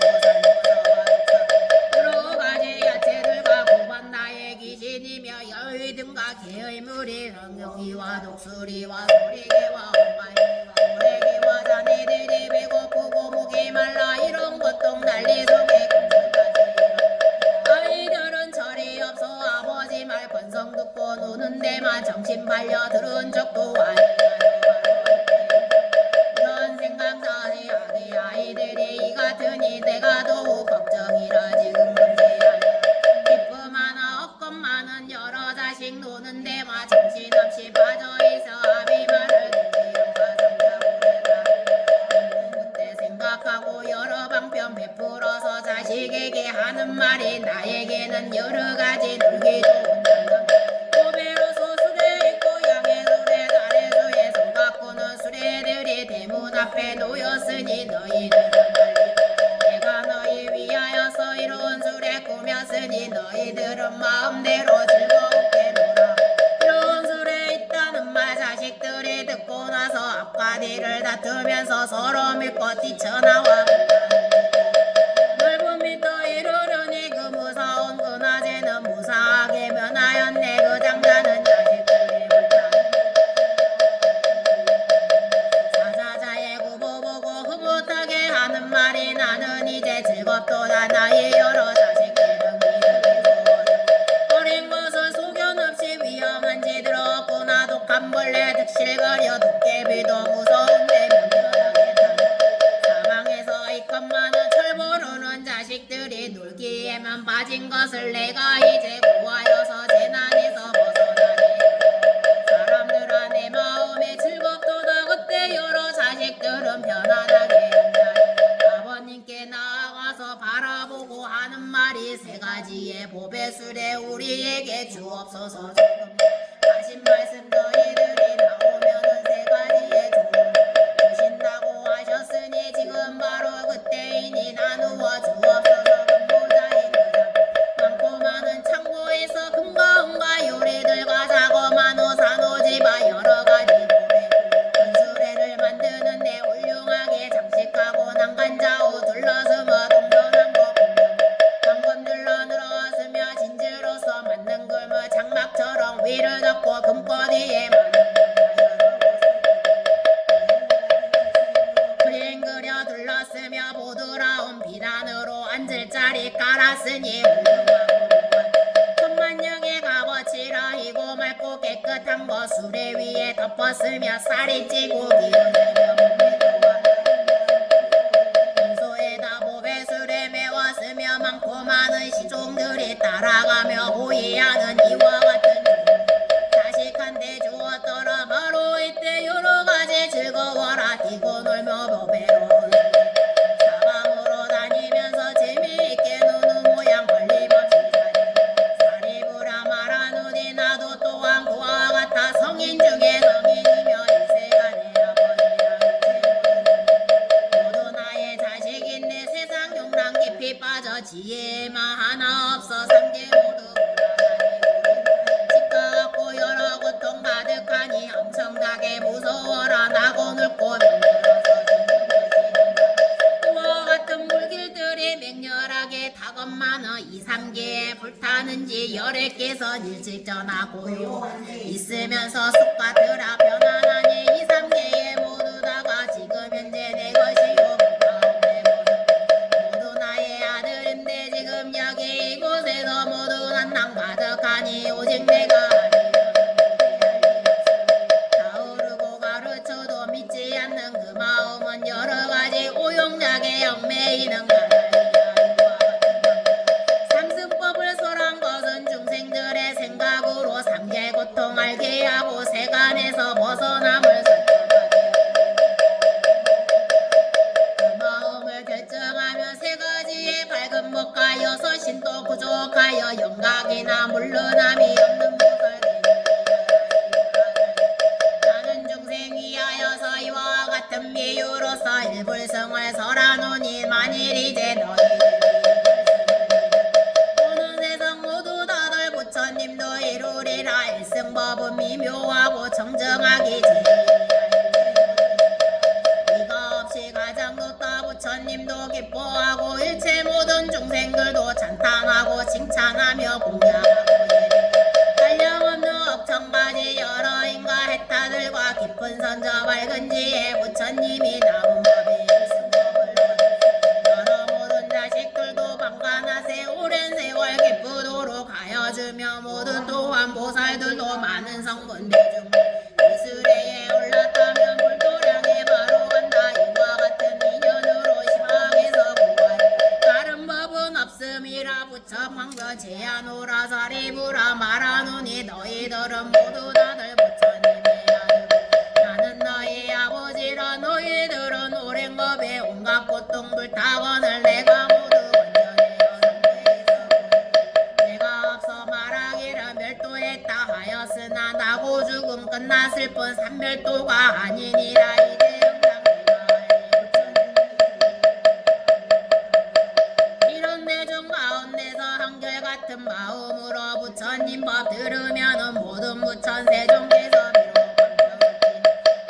여러 가지 야채들과 고반 나의 귀신이며 여의 등과 개의 무리 성경이와 독수리와 소리개와 엉가이와 오래기와 자네들이 배고프고 목이 말라 이런 것도 난리 속에 아이들은 철이 없어 아버지 말 권성 듣고 노는 데만 정신 팔려 들은 적도 아니야. 이런 생각나니 아이들이 이 같으니 내가 더욱 걱정이라 지금 문제야. 기쁨 하나 없건 많은 여러 자식 노는 데만 정신없이 빠져있어 아비 말을 듣지 그때 생각하고 여러 방편 베풀어서 자식에게 하는 말이 나에게는 여러 가지 놀기 좋은 장난 고배로서 수레 있고 양의 수레 달의 수에 손 갖고는 수레들이 대문 앞에 놓였으니 너희들은 빨리 내가 너희 위하여서 이룬 수레 꾸몄으니 너희들은 마음대로 즐겁게 놀아. 이런 수레 있다는 말 자식들이 듣고 나서 앞과 뒤를 다투면서 서로 밀고 뛰쳐나와 넓은 밑도 이르려니 그 무서운 그 낮에는 무사하게 면하였네. 그 장자는 자식들이 사자자의 구보 보고 흐뭇하게 하는 말이 나는 이제 즐겁도다. 나의 여러 자식들은 어린 것을 속여넣지 위험한 짓을 얻구나. 독한 벌레 득실거려 도깨비도 무서운데 면면하게 사방에서 이것 많은 철모르는 자식들이 놀기에만 빠진 것을 내가 이제 구하여서 재난에서 벗어나니 사람들아 내 마음에 즐겁도다. 그때 여러 자식들은 편안하게 아버님께 나아가서 바라보고 하는 말이 세 가지의 보배술에 우리에게 주옵소서. 조금 하신 말씀 너희들이 나오면은 세 가지의 조금 주신다고 하셨으니 지금 바로 그때이니 나누어 주옵소서. 금보자인 많고 많은 창고에서 금과 은과 요리들과 자그마한 산호지바 여러 가지 보배 은수레를 만드는데 훌륭하게 장식하고 난간좌우 둘러서며 동전한 황금들로 늘어서며 진주로서 만든 굴무 장막처럼 위를 덮고 금꼬리에 그림 그려 둘렀으며 보드라운 비단으로 앉을 자리 깔았으니 훌륭하고 천만령의 값어치라 희고 맑고 깨끗한 것 수레 위에 덮었으며 쌀이 찌고 기운으며 평소에다 보배술에 메웠으며 많고 많은 시종들이 따라가며 호위하는 이와 같은 자식한테 주었더라. 바로 이때 여러 가지 즐거워라. 뛰고 놀며 보배로 사방으로 다니면서 재미있게 노는 모양 걸림없이 사리부라 말하노니 나도 또한 그와 같아 성인 중에 성인이며 일세간의 아버지라 타는지 열애께서 일찍 전하고요. 있으면서 숲과 들아 편안하니 이 삼계에 모두 다가 지금 현재 내 것이요 가운데 모두 나의 아들인데 지금 여기 이곳에서 모두 난낭 가득하니 오직 내가 타오르고 가르쳐도 믿지 않는 그 마음은 여러 가지 오용작에 얽매이는 삼승법을 설한 것은 중생들의 생각으로 삼계 고통 알게 하고 세간에서 벗어남을 그 마음을 결정하며 세 가지의 밝은 법과 여섯 신도 부족하여 영각이나 물러남이 없는 것을 나는 중생 위하여서 이와 같은 비유로서 일불성을 설하노니 만일 이제 너희들이 오는 세상 모두 다들 부처님도 이루리라. 일승법은 미묘하고 정정하기 이가 없이 가장 높다 부처님도 기뻐하고 일체 모든 중생들도 찬탄하고 칭찬하며 공양하고 한량없는 억천가지 여러 인가 해타들과 깊은 선저 밝은 지혜 부처님이 나온 법이 일승법을 여러 모든 자식들도 방관하세 오랜 세월 기쁘도록 하여주며 모든 또한 보살들도 많은 성분 대중 이스레에 올랐다면 불도량에 바로 간다. 이와 같은 인연으로 시방에서 구할 다른 법은 없음이라 부처 황변 제하노라. 사리부라 말하노니 너희들은 모두 다들 부처님의 아들 나는 너희 아버지라. 너희들은 오랜 법에 온갖 고통 불타거늘 내가 모두 원전해요 상대에서 내가 앞서 말하기를 멸도했다 하였으나 나고 죽음 끝났을 뿐 삼멸도가 아니니라. 이제 영장 이런 대중 가운데서 한결같은 마음으로 부처님 법 들으면은 모든 부천세종께서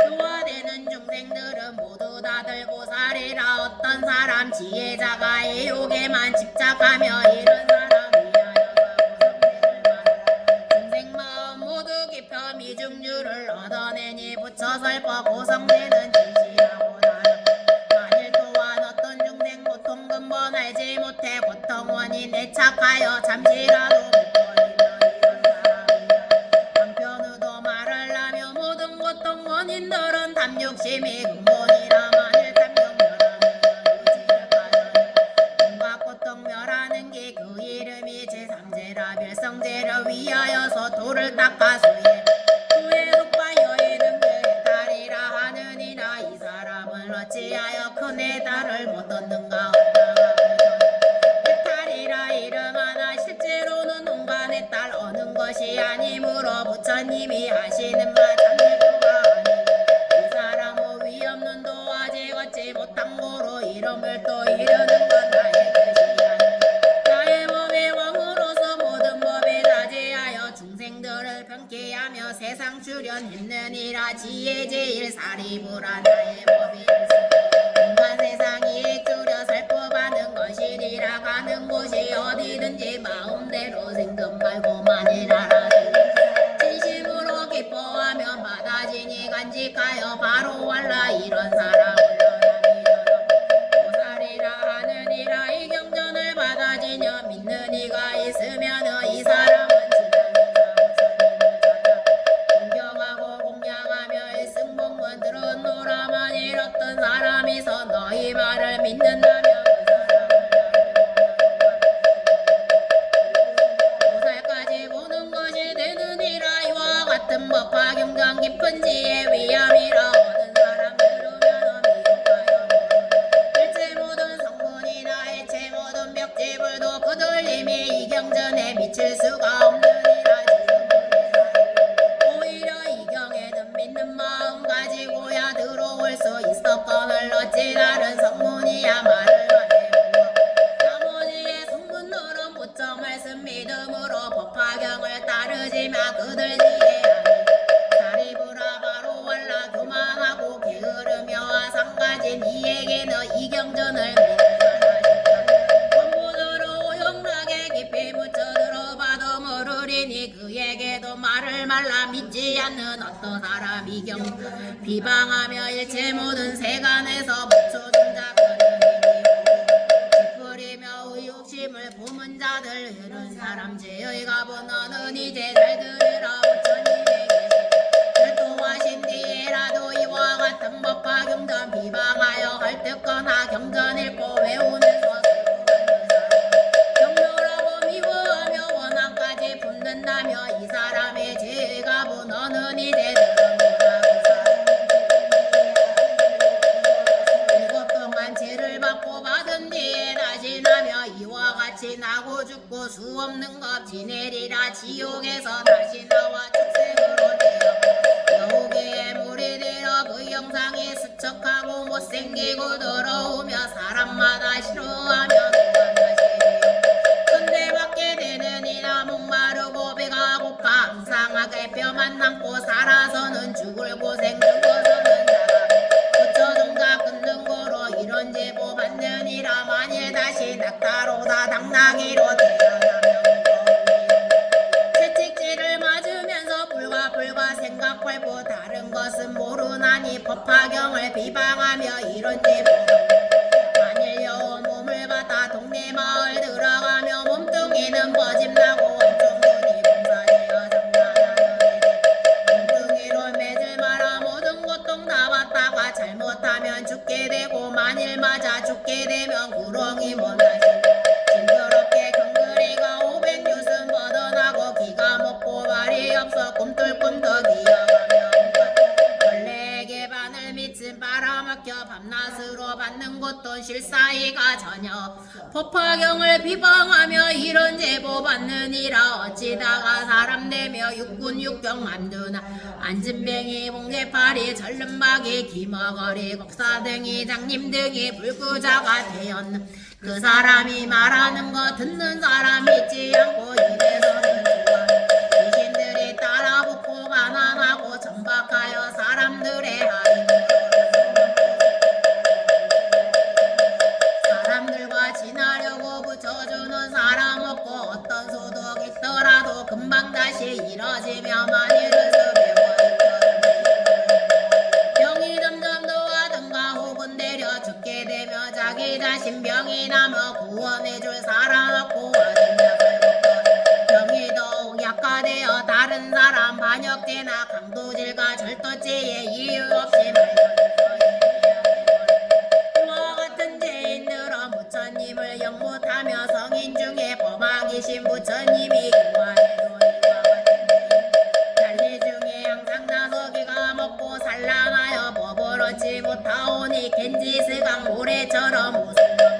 교화되는 중생들은 모두 다들 보살이라. 어떤 사람 지혜자가 애욕에만 집착하며 이런 사람 위하여서 고성대를 중생 마음 모두 깊여 미중류를 얻어내니 부처설법 고성되는 진실하고 나름 만일 또한 어떤 중생 고통 근본 알지 못해 고통 원인 애착하여 잠시라도 묻버리며 이런 사람이라. 한편으로 말하려면 모든 고통 원인들은 탐욕심이 근본이라. 만일 탐욕 멸하면 유지를 가져니 온갖 고통 멸하는 게 그 이름이 제3제라. 별성제를 위하여서 돌을 닦아 수에 속과 여의는 그 달이라 하느니라. 이 사람은 어찌하여 큰 해달을 못 얻는가. 해탈이라 이름 하나 실제로는 온갖 해탈 얻는 것이 아니므로 부처님이 하시는 말 참일도가 아니고 이 사람은 위 없는 도화지 얻지 못한 고로 이름을 또 이르는 건 나의 뜻이 아니라 나의 법의 왕으로서 모든 법에 다지하여 중생들을 병케하며 세상 출현했느니라. 지혜 제일 사리부라. 나의 법이 인간 세상이 줄여 살법하는 것이리라. 가는 곳이 어디든지 마음대로 생각 말고 만일 알아 진심으로 기뻐하면 받아지니 간직하여 바로 war라. 이런 사람을 보살이라 하느니라. 이 경전을 받아지며 믿는 이가 있으면 이 사람은 공경하고 공양하며 일승복문 들었노라. 만일 어떤 사람이서 너희 말을 믿는다면 보살까지 보는 것이 되느니라. 이와 같은 법화 경전 깊은 지혜 위함이라. 얻은 사람 들으면 미혹하여 일체 모든 성분이나 일체 모든 벽지불도 그들 이미 이 경전에 미칠 수가 없느니라. 오히려 이 경에는 믿는 마음 가지고야 들어올 수 있었거늘 어찌 다른 성문이야 말을 하네. 나머지의 성문들은 부처 말씀 믿음으로 법화경을 따르지마 그들 지혜하니 사리부라 바로 war라. 교만하고 게으르며 아상가진 이에게는 이 경전을 믿는 원보대로 오용락에 깊이 묻혀들어 들으리니 그에게도 말을 말라 믿지 않는 어떤 사람이 경 비방하며 일체 모든 세간에서 묻혀준 자들이니 찌푸리며 의욕심을 품은 자들 이런 사람 죄의 값은 너는 이제 잘 들으라 부처님에게 결도하신 뒤에라도 이와 같은 법화 경전 비방하여 헐뜯거나 경전 읽고 외우면서 경멸하고 미워하며 원한까지 품는다며 이 사람의 죄의 값은 너는 이제 들어보라 일곱 동안 죄를 받고 받은 뒤에 다시 나며 이와 같이 나고 죽고 수 없는 것 지내리라 지옥에서 다시 나와 축생으로 되어 여우기에 물이 되어 그 영상이 수척하고 못생기고 더러우며 사람마다 싫어하며 근데받게 되는 이나 목마르고 배가 고파 항상하게 뼈만 남고 살아서는 죽을 고생 죽어서는 자가 부처종자 끊는 거로 이런 제보 받느니라 만일 다시 낙타로다 당나귀로 태어나면 채찍질을 맞으면서 불과 생각할고 다른 것은 모르나니 법화경을 비방하며 이런 제보 만일 여우 몸을 받아 동네 마을 들어가며 몸뚱이는 버짐나고 온통 눈이 공사되어 장난하는 몸뚱이로 매질 마라 모든 고통 다 받다가 잘못하면 죽게 되고 만일 맞아 죽게 되면 구렁이 못나시 징그럽게 경그리가 500뉴슨 뻗어나고 기가 먹고 말이 없어 꿈틀꿈틀 기어가며 벌레에게 바늘 미친 빨아먹혀 밤낮으로 받는 것도 실사이가 전혀 법화경을 비방하며 이런 제보 받느니라 어찌다가 사람 되며 육군 육경 만두나 안진뱅이 봉개파리 절름박이 기머거리 곡사등이 장님 등이 불구자가 되었는 그 사람이 말하는 거 듣는 사람 믿지 않고 입에서는 좋아 귀신들이 따라붙고 가난하고 정박하여 사람들의 하인 사람들과 지나려고 붙여주는 사람 없고 어떤 소득 있더라도 금방 다시 이뤄지며 많이 병이 점점 더하든가 혹은 내려 죽게 되며 자기 자신 병이 남아 구원해줄 사람 없고 병이 더욱 약화되어 다른 사람 반역죄나 강도질과 절도죄에 이유 없이 이와 같은 죄인들은 부처님을 영못하며 성인 중에 범하기신 부처님이 교화해도 이와 같은 난리 중에 항상 나서기가 먹고 산란하여 법을 얻지 못하오니 겐지스강 모래처럼 우승한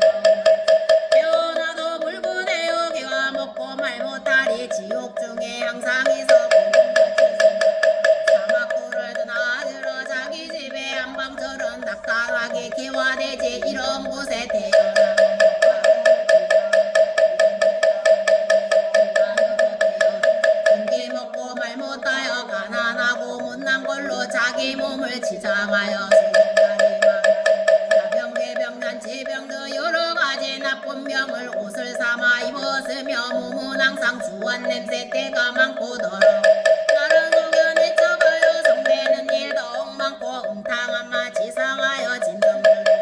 태어나도 불구되어 기가 먹고 말 못하리 지옥 중에 항상 있어 사막도를 드나들어 자기 집에 한방처럼 낙타하게 기화되지 이런 곳에 태어나 공기 먹고 말 못하여 가난하고 못난 걸로 자기 몸을 지장하여 병난 지병 등 여러 가지 나쁜 병을 옷을 삼아 입었으며 몸은 항상 주한 냄새 때가 많고 더러워 나를 속여내 쳐가요 성대는 일도 엉망고 음탕한 맛 지상하여 진정들고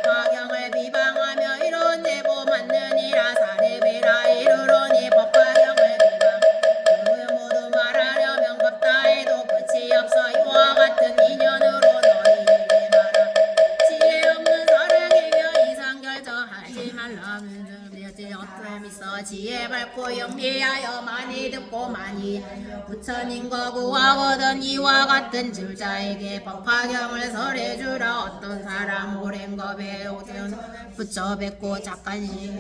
법화경을 비방하며 이런 제보 맞느니라 사례비라 이르러니 법화경을 비방 그 모두 말하려면 겁다 해도 끝이 없어 이와 같은 인연으로 너희에게 말하 지혜 없는 사랑이며 이상결정하지 말라는 어떤 있어 지혜 밝고 영리하여 많이 듣고 많이 부처님과 구하거든 이와 같은 줄자에게 법화경을 설해주라 어떤 사람 오랜 겁에 오든 부처 뵙고 작간씩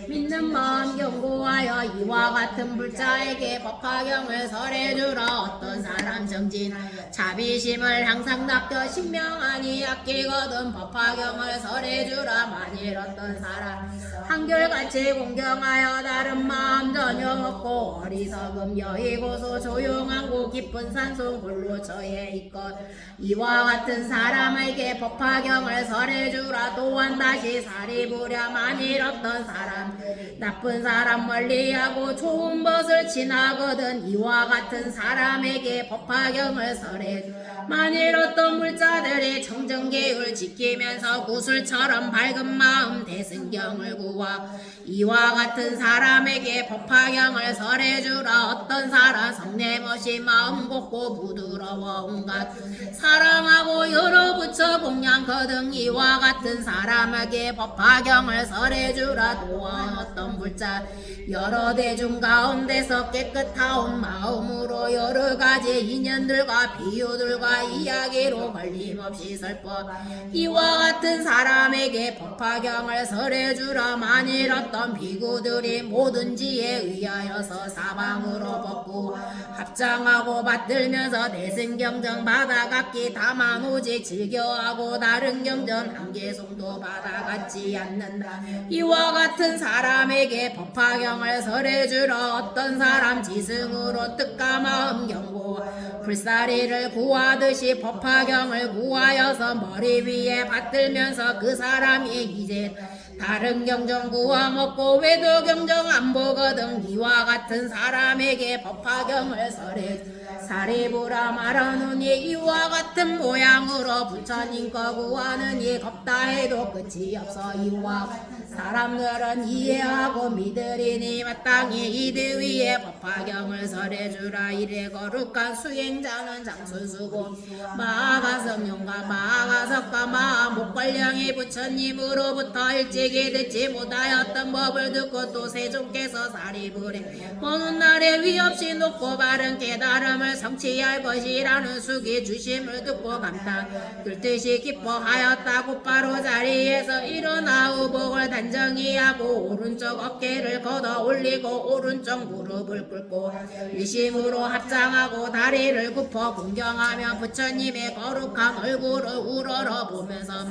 믿는 마음 경고하여 이와 같은 불자에게 법화경을 설해주라 어떤 사람 정진 자비심을 항상 닦여 신명하니 아끼거든 법화경을 설해주라 만일 어떤 사람 한결같이 공경하여 다른 마음 전혀 없고 어리석음 여의고소 조용한 곳 깊은 산속 홀로 처해 있건 이와 같은 사람에게 법화경을 설해주라. 또한 다시 사리부랴. 만일 어떤 사람 나쁜 사람 멀리하고 좋은 것을 지나거든 이와 같은 사람에게 법화경을 설해주라. 만일 어떤 물자들이 청정계율 지키면서 구슬처럼 밝은 마음 대승경을 구하 이와 같은 사람에게 법화경을 설해주라. 어떤 사람 성내멋이 마음 곱고 부드러워 온갖 사랑하고 여러 부처 공양거등 이와 같은 사람에게 법화경을 설해주라. 또한 어떤 물자 여러 대중 가운데서 깨끗하온 마음으로 여러 가지 인연들과 비유들과 이야기로 걸림없이 설법 이와 같은 사람에게 법화경을 설해주라. 만일 어떤 비구들이 뭐든지에 의하여서 사방으로 벗고 합장하고 받들면서 대승경전 받아갔기 다만 오직 즐겨하고 다른 경전 한개송도 받아갔지 않는다. 이와 같은 사람에게 법화경을 설해주라. 어떤 사람 지승으로 뜻과 마음 경고 불사리를 구하듯이 법화경을 구하여서 머리 위에 받들면서 그 사람이 이제 다른 경정 구하 먹고 외도 경정 안 보거든 이와 같은 사람에게 법화경을 설해 사리부라. 말하느니 이와 같은 모양으로 부처님 거 구하느니 겁다 해도 끝이 없어. 이와 사람들은 이해하고 믿으리니 마땅히 이들 위에 법화경을 설해주라. 이래 거룩한 수행자는 장수수고 마하가성용과 마하가석과 마하목관령이 부처님으로부터 일찍이 듣지 못하였던 법을 듣고 또 세존께서 사리부래 오는 날에 위없이 높고 바른 깨달음을 성취할 것이라는 숙이 주심을 듣고 감탄 들듯이 기뻐하였다. 곧바로 자리에서 일어나 의복을 단정히 하고 오른쪽 어깨를 걷어 올리고 오른쪽 무릎을 꿇고 일심으로 합장하고 다리를 굽어 공경하며 부처님의 거룩한 얼굴을 우러러 보면서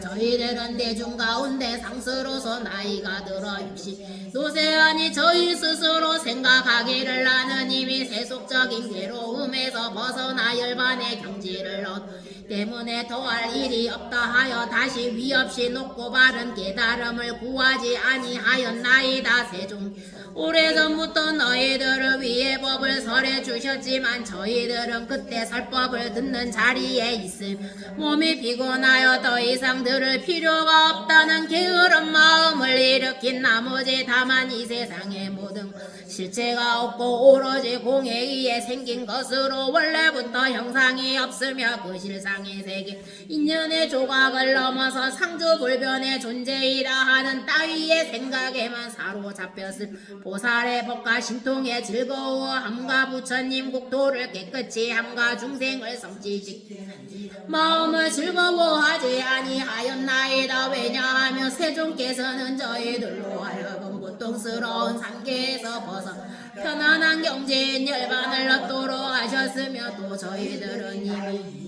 저희들은 대중 가운데 상스로서 나이가 들어 60 노세하니 저희 스스로 생각하기를 나는 이미 세속적인 괴로움에서 벗어나 열반의 경지를 얻 때문에 더할 일이 없다 하여 다시 위없이 높고 바른 깨달음을 구하지 아니하였나이다. 세종 오래전부터 너희들을 위해 법을 설해 주셨지만 저희들은 그때 설법을 듣는 자리에 있음 몸이 피곤하여 더 이상 들을 필요가 없다는 게으른 마음을 일으킨 나머지 다만 이 세상의 모든 실체가 없고 오로지 공에 의해 생긴 것으로 원래부터 형상이 없으며 그 실상의 세계 인연의 조각을 넘어서 상주불변의 존재이라 하는 따위의 생각에만 사로잡혔을 보살의 법과 신통의 즐거워함과 부처님 국토를 깨끗이 함과 중생을 성취시키는 마음을 즐거워하지 아니하였나이다. 왜냐하며 세종께서는 저희들로 하여금 고통스러운 상계에서 벗어 편안한 경지인 열반을 얻도록 하셨으며 또 저희들은 이미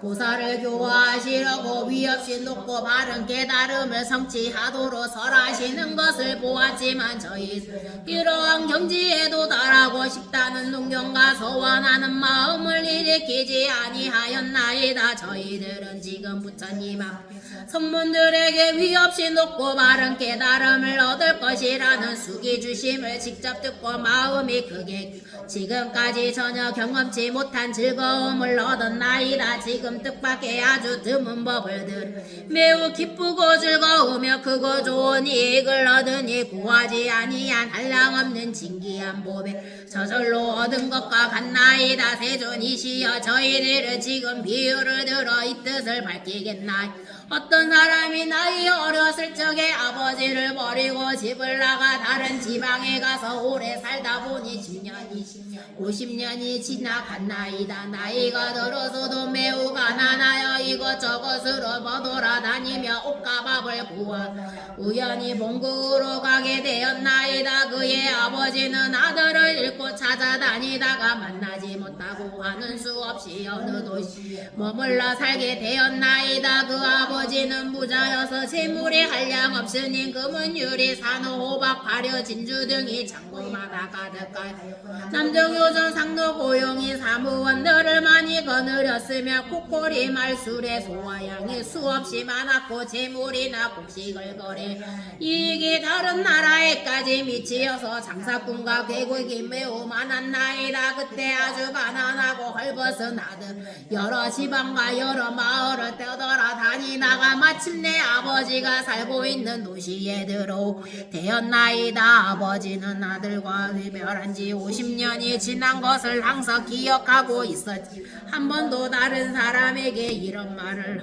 보살을 교화하시려고 위없이 높고 바른 깨달음을 성취하도록 설하시는 것을 보았지만 저희 이러한 경지에 도달하고 싶다는 농경과 소원하는 마음을 일으키지 아니하였나이다. 저희들은 지금 부처님 앞 성문들에게 위없이 높고 바른 깨달음을 얻을 것이라는 수기 주심을 직접 듣고 마음이 크게 지금까지 전혀 경험치 못한 즐거움을 얻었나이다. 지금 뜻밖의 아주 드문 법을 들어 매우 기쁘고 즐거우며 크고 좋은 이익을 얻으니 구하지 아니한 한량없는 진기한 법에 저절로 얻은 것과 같나이다. 세존이시여 저희들은 지금 비유를 들어 이 뜻을 밝히겠나이. 어떤 사람이 나이 어렸을 적에 아버지를 버리고 집을 나가 다른 지방에 가서 오래 살다 보니 10년이 50년이 지나갔나이다. 나이가 들어서도 매우 가난하여 이것저것으로 버돌아다니며 옷과 밥을 구하 우연히 본국으로 가게 되었나이다. 그 그의 아버지는 아들을 잃고 찾아다니다가 만나지 못하고 하는 수 없이 어느 도시 머물러 살게 되었나이다. 그 아버지는 부자여서 재물이 한량 없으니 금은 유리 산호 호박 발효 진주 등이 창고마다 가득하여 남정요전 상도 고용이 사무원들을 많이 거느렸으며 코골이 말술에 소와 양이 수없이 많았고 재물이나 곡식을 거래 이익이 다른 나라에까지 미치어서 장사꾼과 괴국이 매우 많았나이다. 그때 아주 가난하고 헐벗은 아들 여러 지방과 여러 마을을 떠돌아다니다가 마침내 아버지가 살고 있는 도시에 들어오되었나이다. 아버지는 아들과 이별한 지 50년이 지난 것을 항상 기억하고 있었지 한 번도 다른 사람에게 이런 말을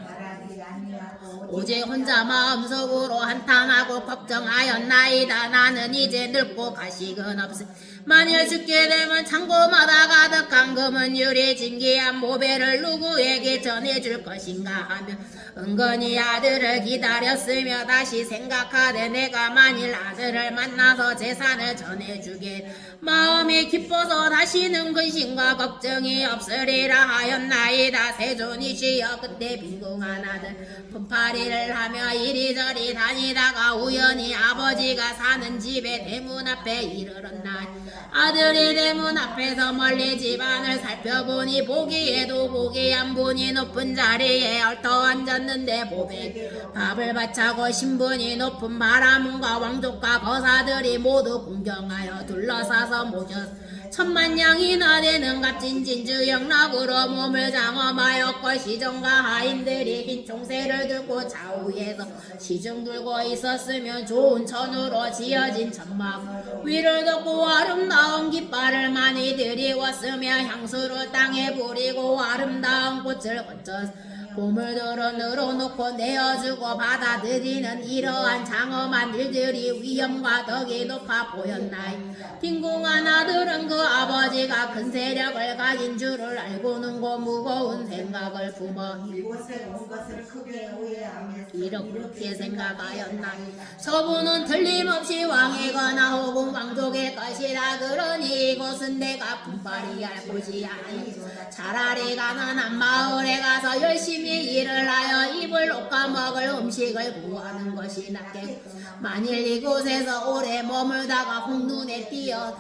오직 혼자 마음속으로 한탄하고 걱정하였나이다. 나는 이제 늙고 가식은 없으 만일 죽게 되면 창고마다 가득한 금은 유리 진기한 모배를 누구에게 전해줄 것인가 하며 은근히 아들을 기다렸으며 다시 생각하되 내가 만일 아들을 만나서 재산을 전해주게 마음이 기뻐서 다시는 근심과 걱정이 없으리라 하였나이다. 세존이시여 그때 빈궁한 아들 품팔이를 하며 이리저리 다니다가 우연히 아버지가 사는 집의 대문 앞에 이르렀나이. 아들이 대문 앞에서 멀리 집안을 살펴보니 보기에도 보기한 분이 높은 자리에 얽혀 앉았는데 보배 밥을 바차고 신분이 높은 바라문과 왕족과 거사들이 모두 공경하여 둘러싸서 모셨 천만냥이나 되는 값진 진주 영락으로 몸을 장엄하였고 시종과 하인들이 흰 총새를 들고 좌우에서 시중 들고 있었으면 좋은 천으로 지어진 천막 위를 덮고 아름다운 깃발을 많이 들이웠으며 향수를 땅에 뿌리고 아름다운 꽃을 거쳐 보물들을 늘어놓고 내어주고 받아들이는 이러한 장엄한 일들이 위엄과 덕이 높아 보였나이. 빈궁한 아들은 그 아버지가 큰 세력을 가진 줄을 알고는 고 무거운 생각을 품어 이곳에 온 것을 크게 오해하며 이렇게 생각하였나. 저분은 틀림없이 왕이거나 혹은 왕족의 것이라. 그러니 이곳은 내가 분발이 할 곳이 아니 차라리 가난한 마을에 가서 열심히 일을 하여 입을 옷과 먹을 음식을 구하는 것이 낫겠고 만일 이곳에서 오래 머물다가 홍눈에 띄어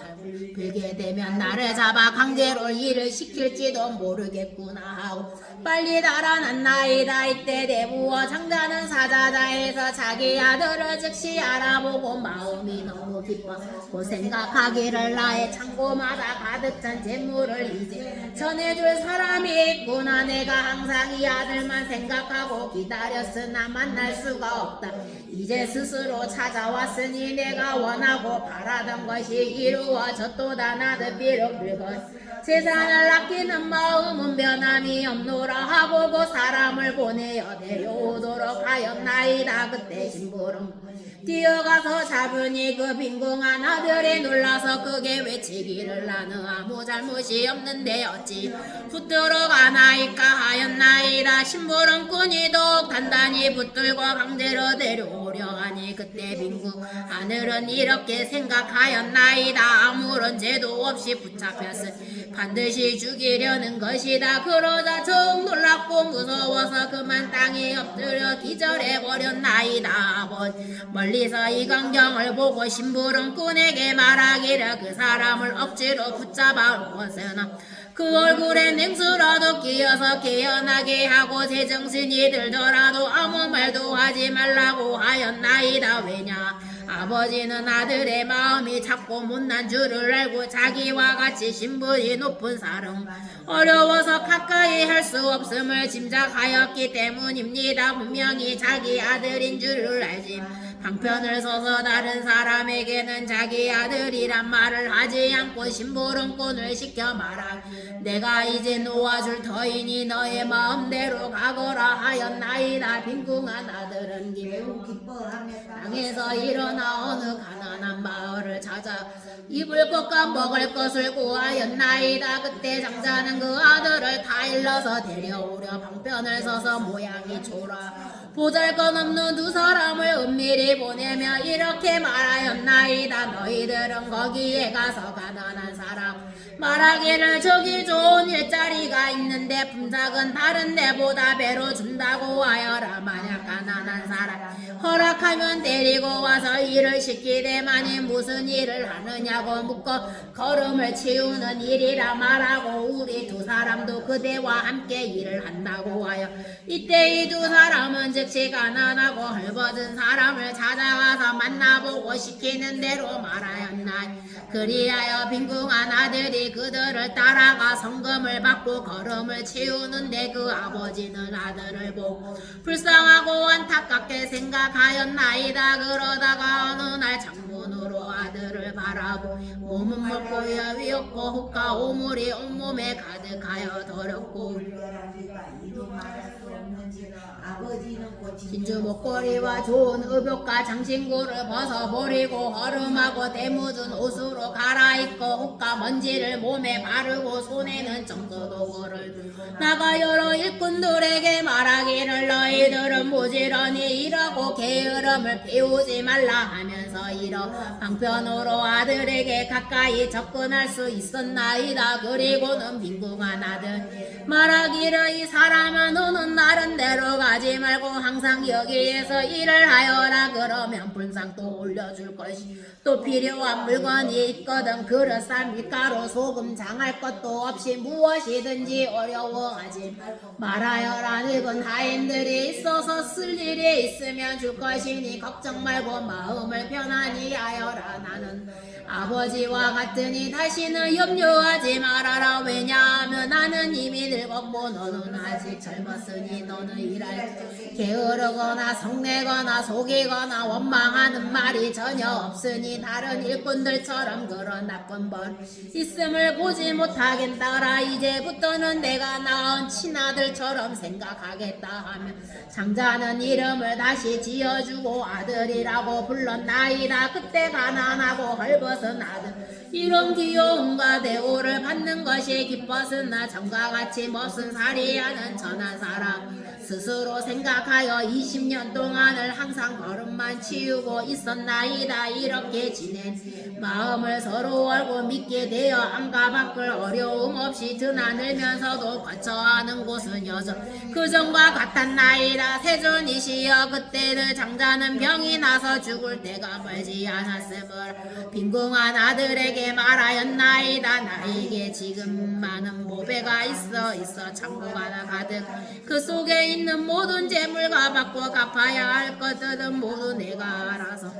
들게 되면 나를 잡아 강제로 일을 시킬지도 모르겠구나 하고 빨리 달아났나이다. 이때 대부어 장자는 사자자에서 자기 아들을 즉시 알아보고 마음이 너무 기뻐 생각하기를 나의 창고마다 가득 찬 재물을 이제 전해줄 사람이 있구나. 내가 항상 이 아들만 생각하고 기다렸으나 만날 수가 없다. 이제 스스로 찾아왔으니 내가 원하고 바라던 것이 이루어졌도다. 나도 비록 늙었 재산을 아끼는 마음은 변함이 없노라 하고 그 사람을 보내어 데려오도록 하였나이다. 그때 신부름 뛰어가서 잡으니 그 빈궁한 아들이 놀라서 크게 외치기를 나는 아무 잘못이 없는데 어찌 붙들어 가나이까 하였나이다. 심부름꾼이 더욱 단단히 붙들고 강제로 데려오려 하니 그때 빈궁 하늘은 이렇게 생각하였나이다. 아무런 죄도 없이 붙잡혔으니 반드시 죽이려는 것이다. 그러자 정 놀랍고 무서워서 그만 땅에 엎드려 기절해버렸나이다. 멀리서 이 광경을 보고 심부름꾼에게 말하기를 그 사람을 억지로 붙잡아 오거나 그 얼굴에 냉수라도 끼어서 깨어나게 하고 제정신이 들더라도 아무 말도 하지 말라고 하였나이다. 왜냐 아버지는 아들의 마음이 작고 못난 줄을 알고 자기와 같이 신분이 높은 사람 어려워서 가까이 할 수 없음을 짐작하였기 때문입니다. 분명히 자기 아들인 줄을 알지 방편을 서서 다른 사람에게는 자기 아들이란 말을 하지 않고 심부름꾼을 시켜 말하 내가 이제 놓아줄 터이니 너의 마음대로 가거라 하였나이다. 빈궁한 아들은 기뻐하며 땅에서 일어나 어느 가난한 마을을 찾아 입을 것과 먹을 것을 구하였나이다. 그때 장자는 그 아들을 다 일러서 데려오려 방편을 서서 모양이 초라 보잘것없는 두 사람을 은밀히 보내며 이렇게 말하였나이다. 너희들은 거기에 가서 가난한 사람 말하기를 저기 좋은 일자리가 있는데 품삯은 다른 데보다 배로 준다고 하여라. 만약 가난한 사람 허락하면 데리고 와서 일을 시키되만이 무슨 일을 하느냐고 묻고 걸음을 치우는 일이라 말하고 우리 두 사람도 그대와 함께 일을 한다고 하여 이때 이 두 사람은 즉시 가난하고 헐벗은 사람을 찾아가서 만나보고 시키는 대로 말하였나니 그리하여 빈궁한 아들이 그들을 따라가 성금을 받고 걸음을 치우는데 그 아버지는 아들을 보고 불쌍하고 안타깝게 생각하였나이다. 그러다가 어느 날 창문으로 아들을 바라보 몸은 먹고 위없고 혹과 오물이 온몸에 가득하여 더럽고 진주 목걸이와 좋은 의복과 장신구를 벗어버리고 허름하고 대묻은 옷으로 갈아입고 혹과 먼지를 몸에 바르고 손에는 정서도구를 나가 여러 일꾼들에게 말하기를 너희들은 부지런히 일하고 게으름을 피우지 말라 하면서 이러 방편으로 아들에게 가까이 접근할 수 있었나이다. 그리고는 빈궁한 아들 말하기를 이 사람아 너는 나름대로 가지 말고 항상 여기에서 일을 하여라. 그러면 분상 또 올려줄 것이 또 필요한 물건이 있거든. 그릇 쌀 밀가루 소금 장할 것도 없이 무엇이든지 어려워하지 말하여라. 늙은 하인들이 있어서 쓸 일이 있으면 줄 것이니 걱정 말고 마음을 편안히 하여라. 나는 아버지와 같으니 다시는 염려하지 말아라. 왜냐하면 나는 이미 늙었고 너는 아직 젊었으니 너는 일할 게으르거나 성내거나 속이거나 원망하는 말이 전혀 없으니 다른 일꾼들처럼 그런 나쁜 벌 있음을 보지 못하겠다라. 이제부터는 내가 낳은 친아들처럼 생각하겠다 하며 장자는 이름을 다시 지어주고 아들이라고 불렀나이다. 그때 가난하고 헐벗은 아들 이런 귀여움과 대우를 받는 것이 기뻤으나 전과 같이 멋은 살이하는 천한 사람 스스로 생각하여 20년 동안을 항상 걸음만 치우고 있었나이다. 이렇게 지낸 마음을 서로 알고 믿게 되어 안과 밖을 어려움 없이 드나들면서도 거처하는 곳은 여전 그전과 같았나이다. 세존이시여 그때는 장자는 병이 나서 죽을 때가 멀지 않았으므로 빈궁한 아들에게 말하였나이다. 나에게 지금 많은 모배가 있어 창고가 하나 가득 그 속에 있는 모든 재물과 받고 갚아야 할 것들은 모두 내가 알아서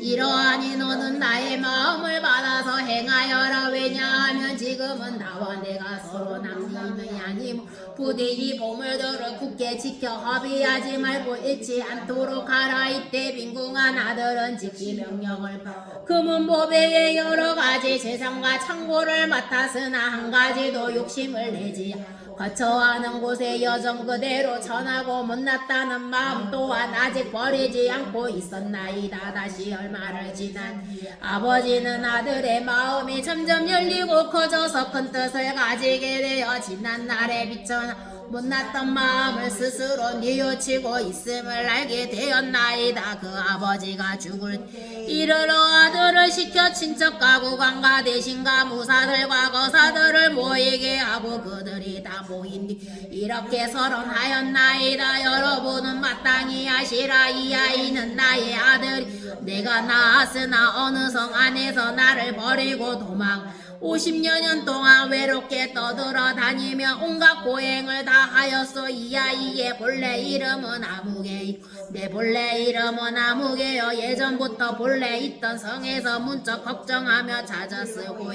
이러하니 너는 나의 마음을 받아서 행하여라. 왜냐하면 지금은 나와 내가 서로 남님이 아니고 부디 이 보물들을 굳게 지켜 허비하지 말고 잃지 않도록 하라. 이때 빈궁한 아들은 지키 명령을 받고 금은 보배의 여러 가지 재산과 창고를 맡았으나 한 가지도 욕심을 내지 거처하는 곳에 여전 그대로 천하고 못났다는 마음 또한 아직 버리지 않고 있었나이다. 다시 얼마를 지난 아버지는 아들의 마음이 점점 열리고 커져서 큰 뜻을 가지게 되어 지난 날에 비춰 못났던 마음을 스스로 뉘우치고 있음을 알게 되었나이다. 그 아버지가 죽을 이르러 아들을 시켜 친척 가구관과 대신과 무사들과 거사들을 모이게 하고 그들이 다 모인 뒤 이렇게 서론하였나이다. 여러분은 마땅히 아시라. 이 아이는 나의 아들이 내가 낳았으나 어느 성 안에서 나를 버리고 도망 50여년 동안 외롭게 떠들어 다니며 온갖 고행을 다 하였소. 이 아이의 본래 이름은 아무개 내 본래 이름은 아무개여. 예전부터 본래 있던 성에서 문쩍 걱정하며 찾아 쓰고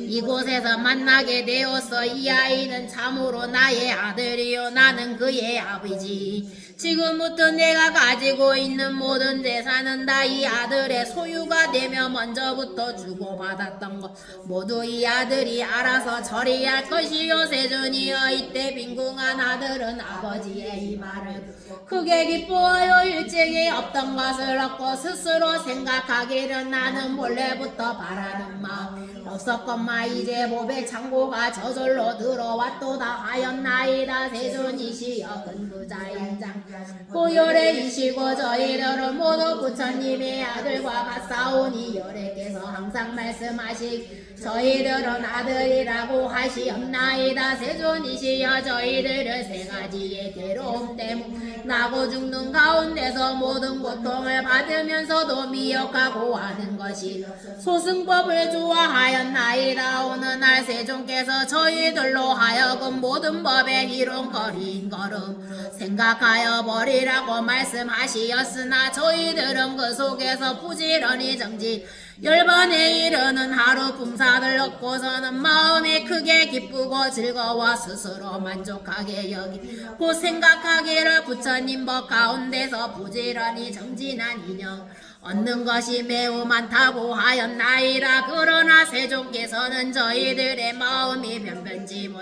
이곳에서 만나게 되었어. 이 아이는 참으로 나의 아들이요 나는 그의 아버지. 지금부터 내가 가지고 있는 모든 재산은 다 이 아들의 소유가 되며 먼저부터 주고받았던 것 모두 이 아들이 알아서 처리할 것이요. 세존이여 이때 빈궁한 아들은 아버지의 이 말을 크게 기뻐하여 일찍이 없던 것을 얻고 스스로 생각하기를 나는 몰래부터 바라는 마음 없었건마 이제 몸에 창고가 저절로 들어왔도다 하였나이다. 세존이시여 근부자인장 고열애이시고 저희들은 모두 부처님의 아들과 같사오니 열애께서 항상 말씀하시 저희들은 아들이라고 하시옵나이다. 세존이시여 저희들을 세 가지의 괴로움 때문에 나고 죽는 가운데서 모든 고통을 받으면서도 미역하고 하는 것이 소승법을 좋아하였나이다. 어느 날 세존께서 저희들로 하여금 모든 법의 이론거리인 걸음 생각하여 버리라고 말씀하시었으나 저희들은 그 속에서 부지런히 정지 10번에 이르는 하루 품삯을 얻고서는 마음이 크게 기쁘고 즐거워 스스로 만족하게 여기고 생각하기를 부처님 법 가운데서 부지런히 정진한 인연 얻는 것이 매우 많다고 하였나이다. 그러나 세존께서는 저희들의 마음이 변변치 못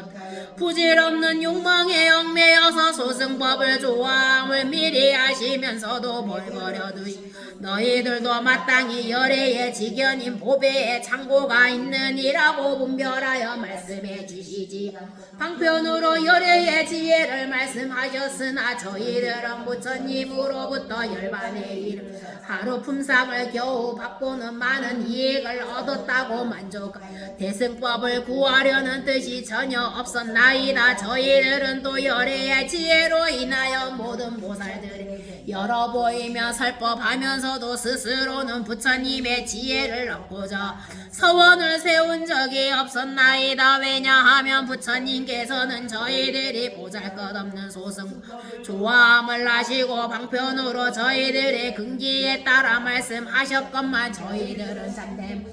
부질없는 욕망에 얽매여서 소승법을 좋아함을 미리 아시면서도 벌버려두이 너희들도 마땅히 열애의 지견인 보배의 창고가 있느니라고 분별하여 말씀해 주시지 방편으로 열애의 지혜를 말씀하셨으나 저희들은 부처님으로부터 열반의 일 하루 품삯을 겨우 받고는 많은 이익을 얻었다고 만족하여 대승법을 구하려는 뜻이 전혀 없었나이다. 저희들은 또 열애의 지혜로 인하여 모든 보살들이 열어 보이며 설법하면서도 스스로는 부처님의 지혜를 얻고자 서원을 세운 적이 없었나이다. 왜냐하면 부처님께서는 저희들이 보잘것없는 소승 좋아함을 하시고 방편으로 저희들의 근기에 따라 말씀하셨건만 저희들은 잠잠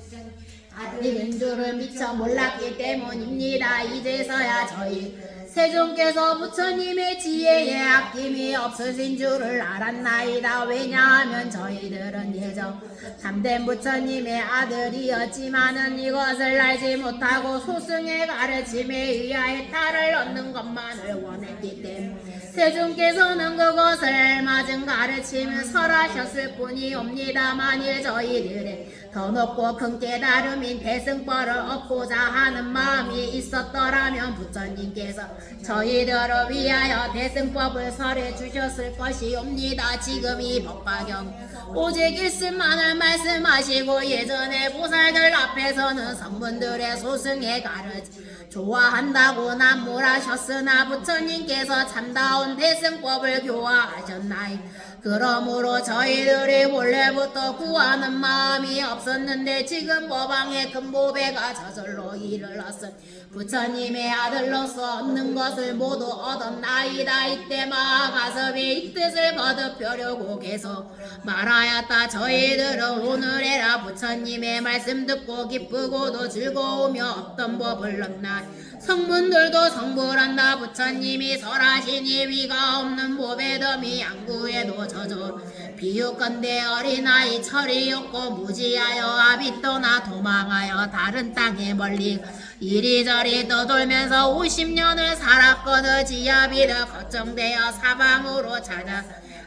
아들인 줄을 미처 몰랐기 때문입니다. 이제서야 저희 세존께서 부처님의 지혜에 아낌이 없으신 줄을 알았나이다. 왜냐하면 저희들은 예전 참된 부처님의 아들이었지만은 이것을 알지 못하고 소승의 가르침에 의하여 탈을 얻는 것만을 원했기 때문에 세존께서는 그것을 맞은 가르침을 설하셨을 뿐이옵니다. 만일 저희들의 더 높고 큰 깨달음인 대승법을 얻고자 하는 마음이 있었더라면 부처님께서 저희들을 위하여 대승법을 설해 주셨을 것이옵니다. 지금 이 법화경 오직 일심만을 말씀하시고 예전에 보살들 앞에서는 성분들의 소승에 가르치 좋아한다고 남물하셨으나 부처님께서 참다운 대승법을 교화하셨나이. 그러므로 저희들이 원래부터 구하는 마음이 없었는데 지금 법왕의 큰 보배가 저절로 이르렀으니 부처님의 아들로서 얻는 것을 모두 얻었나이다. 이때 마하가섭이 이 뜻을 거듭하려고 계속 말하였다. 저희들은 오늘에라 부처님의 말씀 듣고 기쁘고도 즐거우며 없던 법을 얻나 성문들도 성불한다. 부처님이 설하시니 위가 없는 보배덤이 양구에도 저절 비유건대 어린아이 철이 없고 무지하여 아비또나 도망하여 다른 땅에 멀리 이리저리 떠돌면서 50년을 살았거늘 지아비를 걱정되어 사방으로 찾아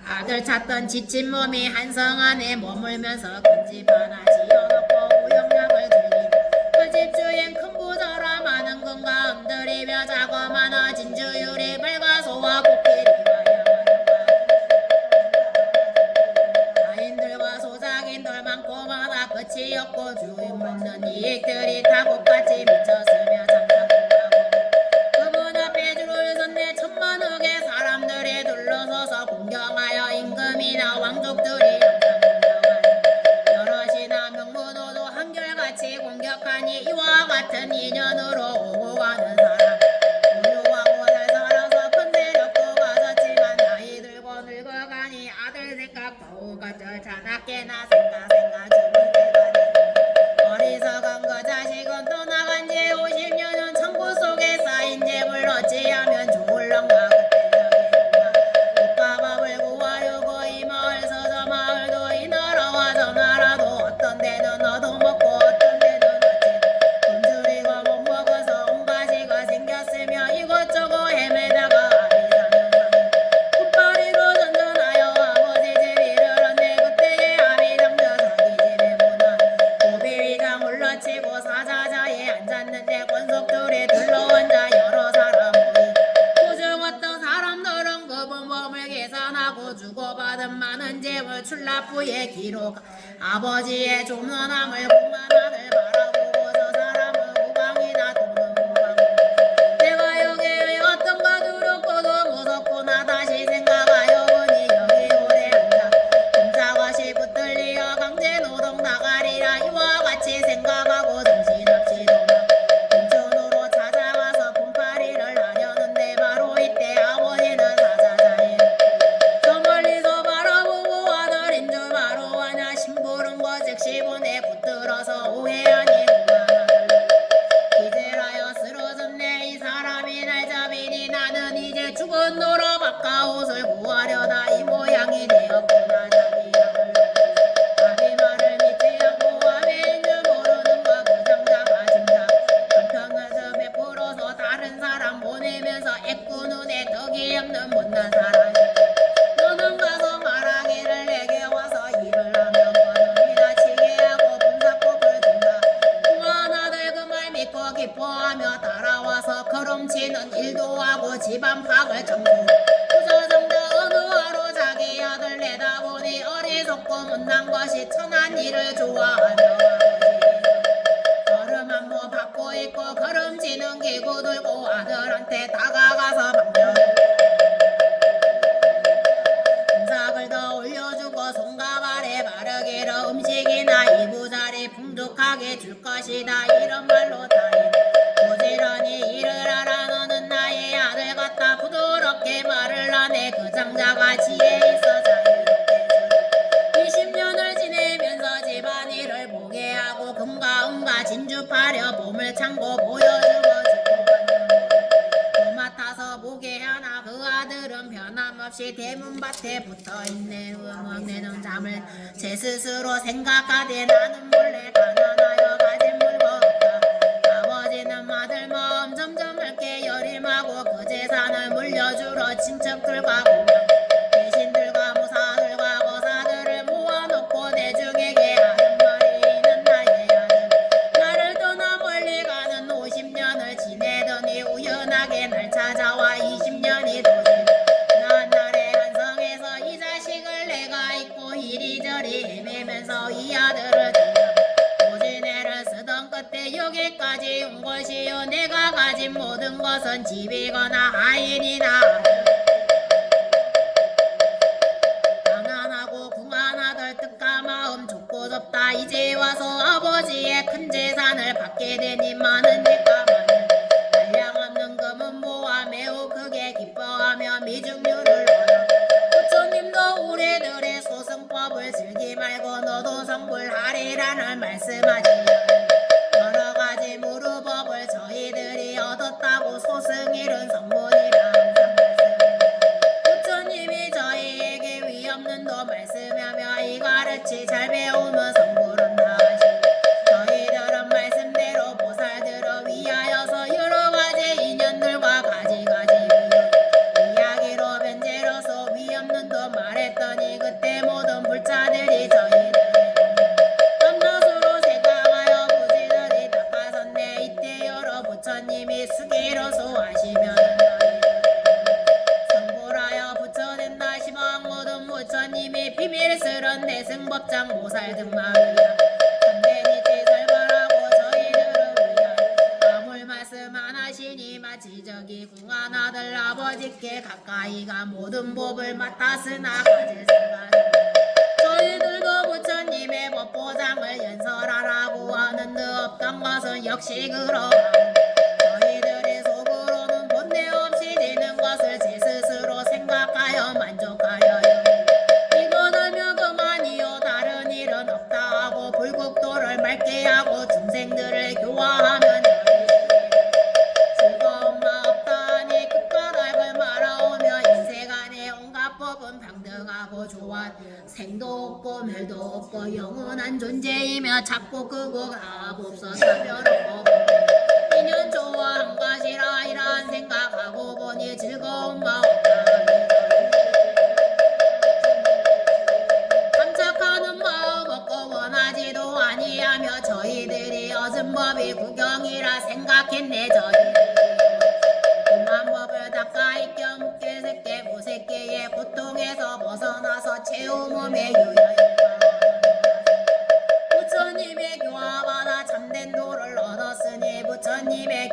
아들 찾던 지친 몸이 한성 안에 머물면서 그 집 하나 지어놓고 우영약을 들리 그 집 주인 큰 부자라 많은 건가 흔들리며 자그마한 진주유리 벌과 소와 코끼리와 야인들과 소작인들 많고마다 끝이 없고 주인 먹는 이익들이 타국같이 미쳤으며 장사꾼하고 그분 앞에 줄을 섰네 천만억의 사람들이 둘러서서 공경하여 임금이나 왕족들이 여럿이나 명문호도 한결같이 공격하니 이와 같은 인연으로 오고 가는 사람 부유하고 잘 살아서 큰 대력도 가졌지만 나이 들고 늙어가니 아들 생각 바우가 쩔잖았게나 생각 죽을 때가 되고 어리석은 그 자식은 떠나간 지 50년은 천국 속에 쌓인 재물 어찌하면 좋을런가. 그때 국가법을 구하려고 이 마을서 저 마을도 이 나라와 저 나라도 어떤 데는 얻어먹고 어떤 데는 어찌 굶주리고 못 먹은 후에 기록 아버지의 조문함을 공한 아들 바라보고 저 사람은 우방이나 또는 우방 내가 여기 어떤가 두렵고도 무섭구나 다시 생각하여 보니 여기 오래 앉아 금사것이 붙들리어 강제노동 나가리라 이와 같이 생각하고 정신없이도 인천으로 찾아가서 분파리를 하려는데 바로 이때 아버지는 사자자에 저 멀리서 바라보고 아들인 줄 바로 하냐 심부름 거 즉시 보내 붙들어서 오해하니 기절하여 쓰러졌네 이 사람이 날 잡이니 나는 이제 죽은 노로 바꿔 옷을 구하려다 이 모양이 되었구나 자기 아비 말을 믿지 않고 아비인 줄 모르는 거그 장자가 짐작 한편에서 베풀어서 다른 사람 보내면서 애꾸 눈에 떡이 없는 못난 사람 너는 가서 말하기를 내게 와서 일을 하면 거놈이나 치게 하고 분사법을 준다 공한 아들 그 말 믿고 기뻐하며 따라와서 걸음치는 일도 하고 집안 팍을 청소 부서정자 어느 하루 자기 아들 내다보니 어리석고 못난 것이 천한 일을 좋아하며 걸음 한모 받고 있고 걸음치는 기구 들고 아들한테 다가가서 반겨 음삭을 더 올려주고 손과 발에 바르기를 음식이나 이부자리 풍족하게 줄 것이다 이런 말로 다해 부지런히 일을 하라 너는 나의 아들 같다 부드럽게 말을 하네 그 장자가 지혜 있어 자유롭게 20년을 지내면서 집안일을 보게 하고 금과 은과 진주 파려 보물 창고 보여주고 맡아서 보게 하나 그 아들은 변함없이 대문밭에 붙어있네 응원내는 잠을 제 스스로 생각하되 나는 몰래 가난하여 가진 물건 없다 아버지는 아들 마음 점점 넓게 여림하고 그 재산을 물려주러 친척들과 공명 대신들과 무사들과 거사들을 모아놓고 대중에게 하는 말이 있는 나의 아들 나를 떠나 멀리 가는 50년을 지내더니 우연하게 날 찾아와 20년이 도지 난 날의 한성에서 이 자식을 내가 잊고 이리저리 헤매면서 이 아들을 오지네를 쓰던 끝에 여기까지 온 것이요 내가 가진 모든 것은 집이거나 하인이나 가난하고 궁한 아들 뜻과 마음 좁고 좁다 이제 와서 아버지의 큰 재산을 받게 되니 많은 일과 많은 한량없는 금은 모아 매우 크게 기뻐하며 미중류를 얻어 부처님도 우리들의 소승법을 즐기 말고 너도 성불하리라는 말씀하지 여러 가지 무르법을 저희들이 얻었다고 소승일은 성문이라 항상 말씀해 부처님이 저희에게 위없는 도 말씀하며 이 가르치 잘 배우면 성불한다 저희들은 말씀대로 보살들어 위하여서 여러 가지 인연들과 가지가지 이야기로 변제로서 위없는 도 말했더니 그때 모든 불자들이 저희들의 밤낮으로 생각하여 부지런히 닦아섰네 이때 여러 부처님이 수기로서 하시면 성불하여 부처된다 시방 모든 부처님이 비밀스런 내승법장 모살 등마위야 참되니지 설발하고 저희들을 위하여 아물 말씀 안 하시니 마치 저기 궁한 아들 아버지께 가까이가 모든 법을 맡았으나 가질 생각 저희들도 부처님의 법보장을 연설하라고 하는 듯 없던 것은 역시 그러하고 저희들이 속으로는 본내 없이 되는 것을 제 스스로 생각하여 만족하여요 이것 알며 그만이요 다른 일은 없다 하고 불국도를 맑게 하고 중생들을 교화하면 즐거운 마 없다 하니 끝과 닭을 말아오며 인세간의 온갖 법은 평등하고 좋아 생도 없고 멸도 없고 영원한 존재이며 작고 크고 값없어 차별없고 인연 좋아한 것이라 이러한 생각하고 보니 즐거운 마 없다 감착하는 마음 없고 원하지도 아니하며 저희들이 얻은 법이 구경이라 생각했네 저희들이 공한 법을 닦아 익혀 묵게 새끼 무새끼의 고통에서 벗어나서 채우 몸의 유연과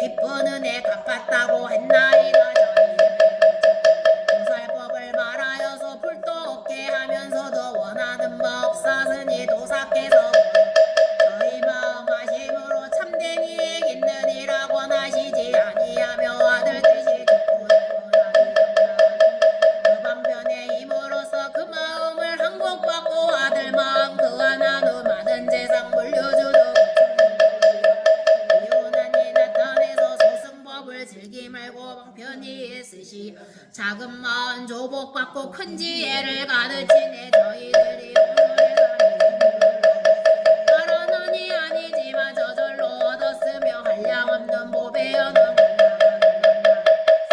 깊은 은혜 갚았다고 했나이다. 도살법을 말하여서 불도 없게 하면서도 원하는 바 없사스니 도사께서 저희 마음 아심으로 참된 이익 있느니라고 하시지 아니하며 아들 뜻이 듣고 그 방편의 힘으로써 그 마음을 항복받고 아들 마음 그 하나도 많은 재상 물려주도 이혼한이 나타내서 소승법을 즐기 말고 방편이 있으시 작은 마음 조복받고 큰 지혜를 가르치네 저희들이 오늘의 바라는이 아니지만 저절로 얻었으며 한량없는 보배여는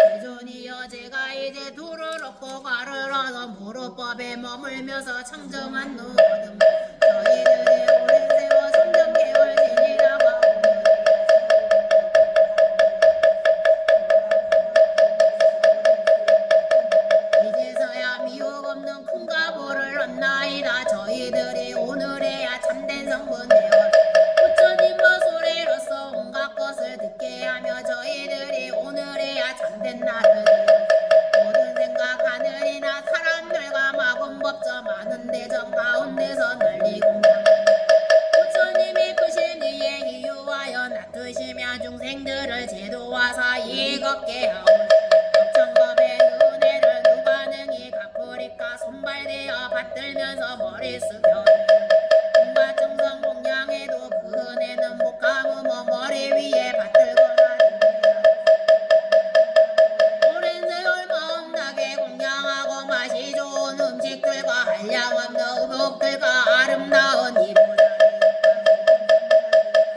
세존이여 제가 이제 둘을 얻고 과를 얻어 무릇법에 머물면서 청정한 눈 얻음 저희들의 오랜 세월 성정계월 지니라고 이제서야 미혹 없는 큰 가보를 얻나이다. 저희들이 오늘에야 참된 성분 되어 부처님과 소리로서 온갖 것을 듣게 하며 저희들이 오늘에야 참된 날을 모든 생각 하늘이나 사람들과 마군법저 많은 대전 가운데서 널리 공양 부처님이 크신 이에 이유하여 놔두시며 중생들을 제도와 이익 얻게 하오 법천법의 은혜를 누가 능히 갚으리까 손발대어 받들면서 머리 숙여 온갖 정성 공양해도 그 은혜는 못 감으며 머리 위에 받들거나 오랜 세월 마음나게 공양하고 맛이 좋은 음식들과 한량없는 의복들과 아름다운 이보자리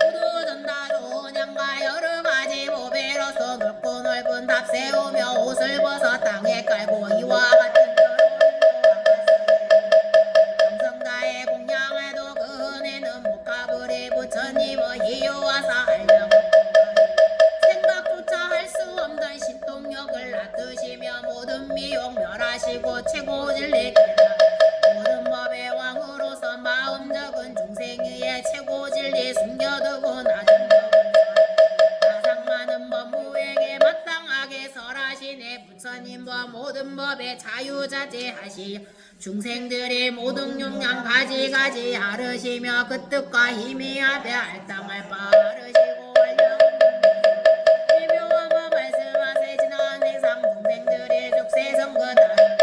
구두전다 좋은 양과 여러가지 보배로서 넓고 넓은 답 세우며 옷을 벗어 땅에 깔고 이와 같은 정성다해 공양해도 그 은혜는 못 갚으리 부처님의 희유와사 한량 생각조차 할 수 없는 신동력을 놔두시며 모든 미혹 멸하시고 최고 진리 깨달아 모든 법의 왕으로서 마음 적은 중생의 최고 진리 숨겨두고 낮은 법을 가장 많은 법무에게 마땅하게 설하시네 부처님과 모든 법에 자유자재하시 중생들이 모든 용량 가지가지 아르시며 그 뜻과 힘이 앞에 할당할 바 아르시고 미묘한 법 말씀하세 지난 생상 중생들이 죽세성근하는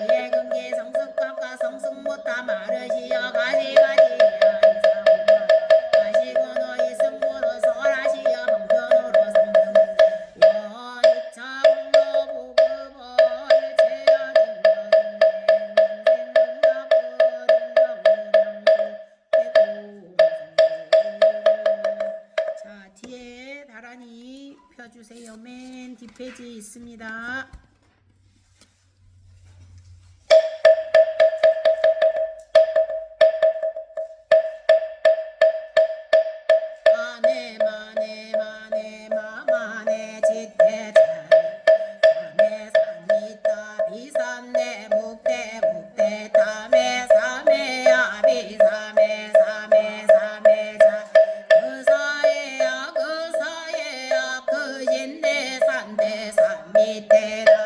그의 근기 성숙합과 성숙못함 아르시어 가지가지 하시고 너희 승부로 설하시어 방편으로 성등 원이차 공로 보급을 제하는 자 뒤에 나란히 펴주세요. 맨 뒷페이지 있습니다. 아네 마네 마네 마마네 지태 삼에 삼이다 비삼네 묵대 묵대 탐에 삼에야 비삼에 삼에 삼에자 그 사이야 그 사이야 그 신대 산대 산 밑에다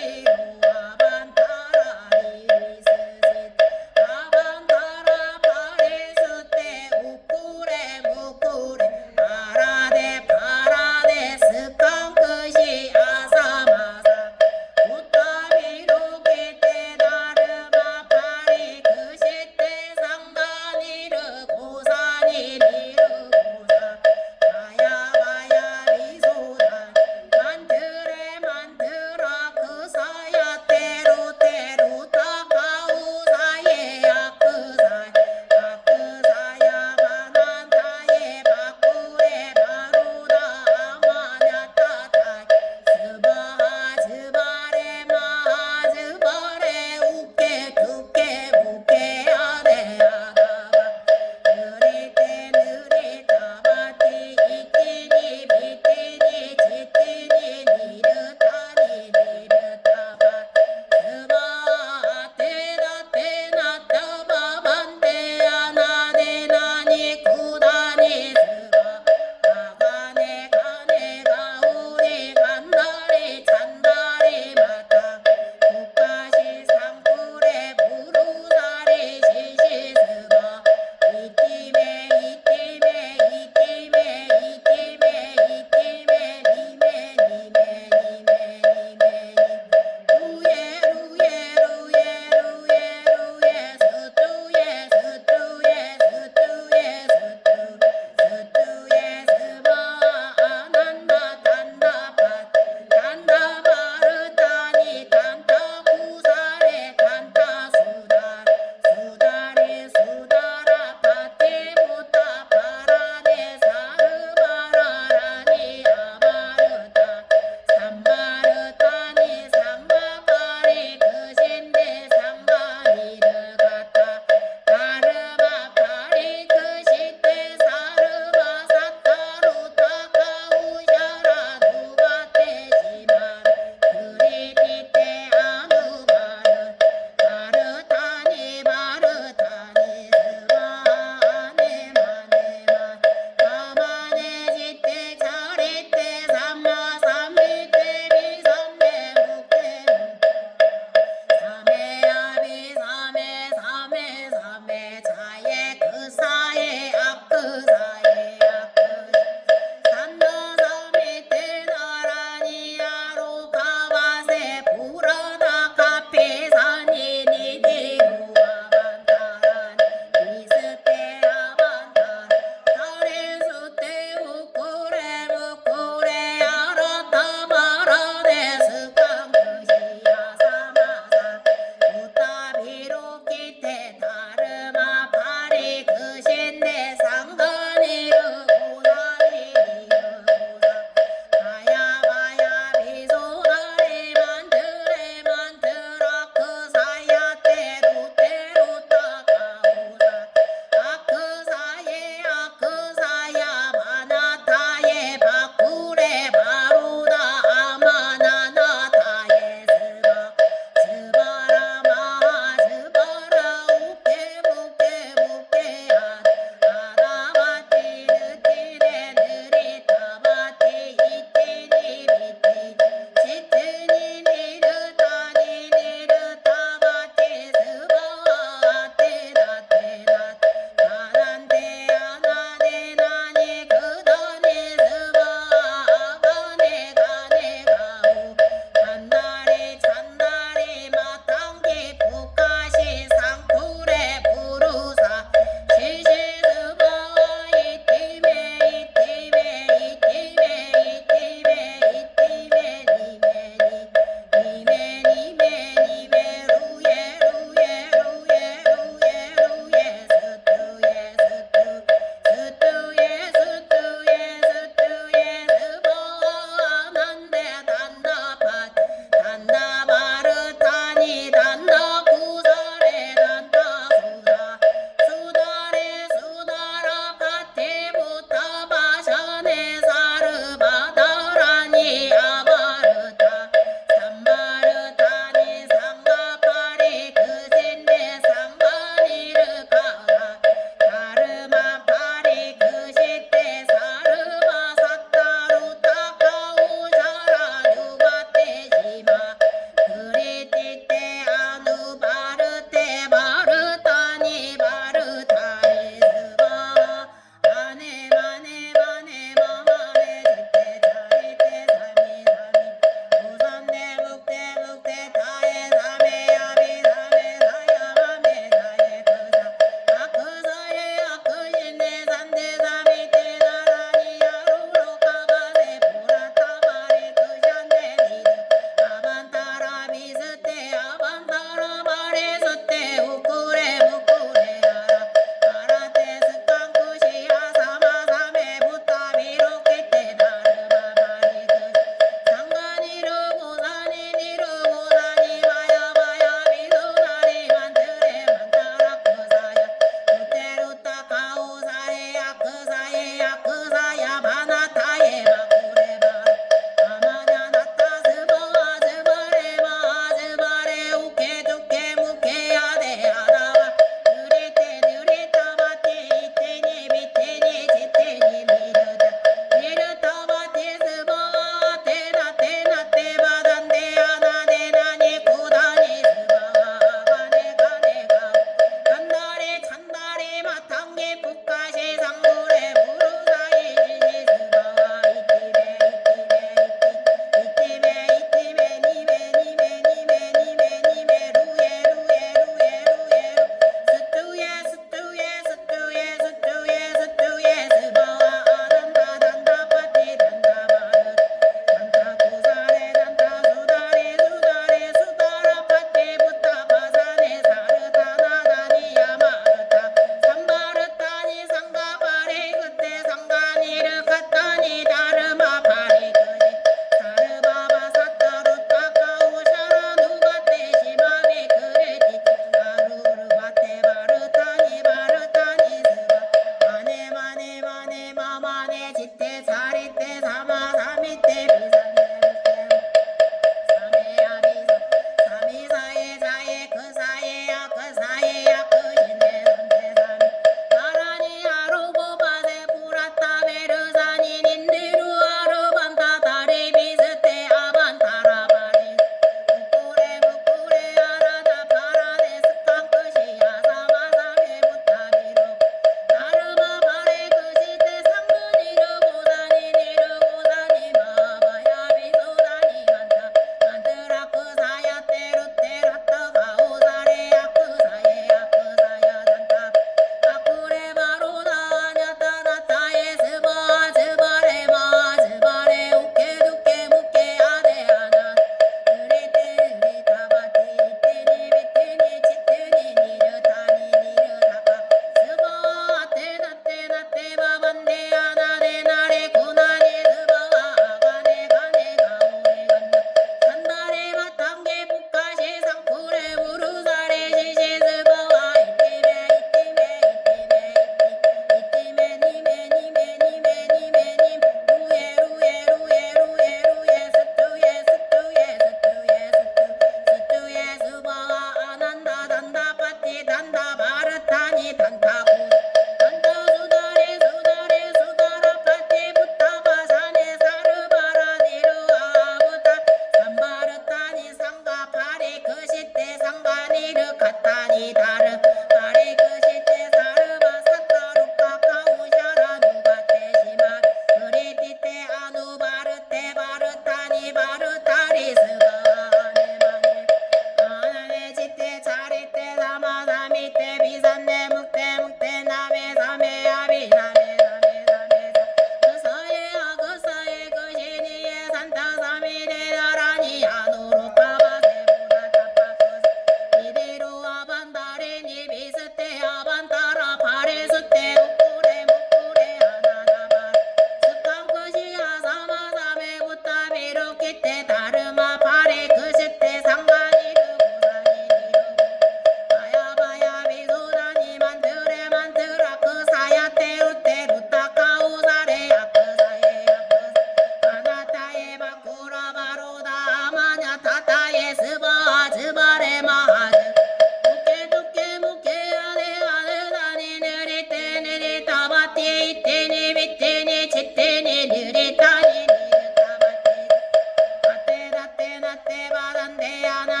하나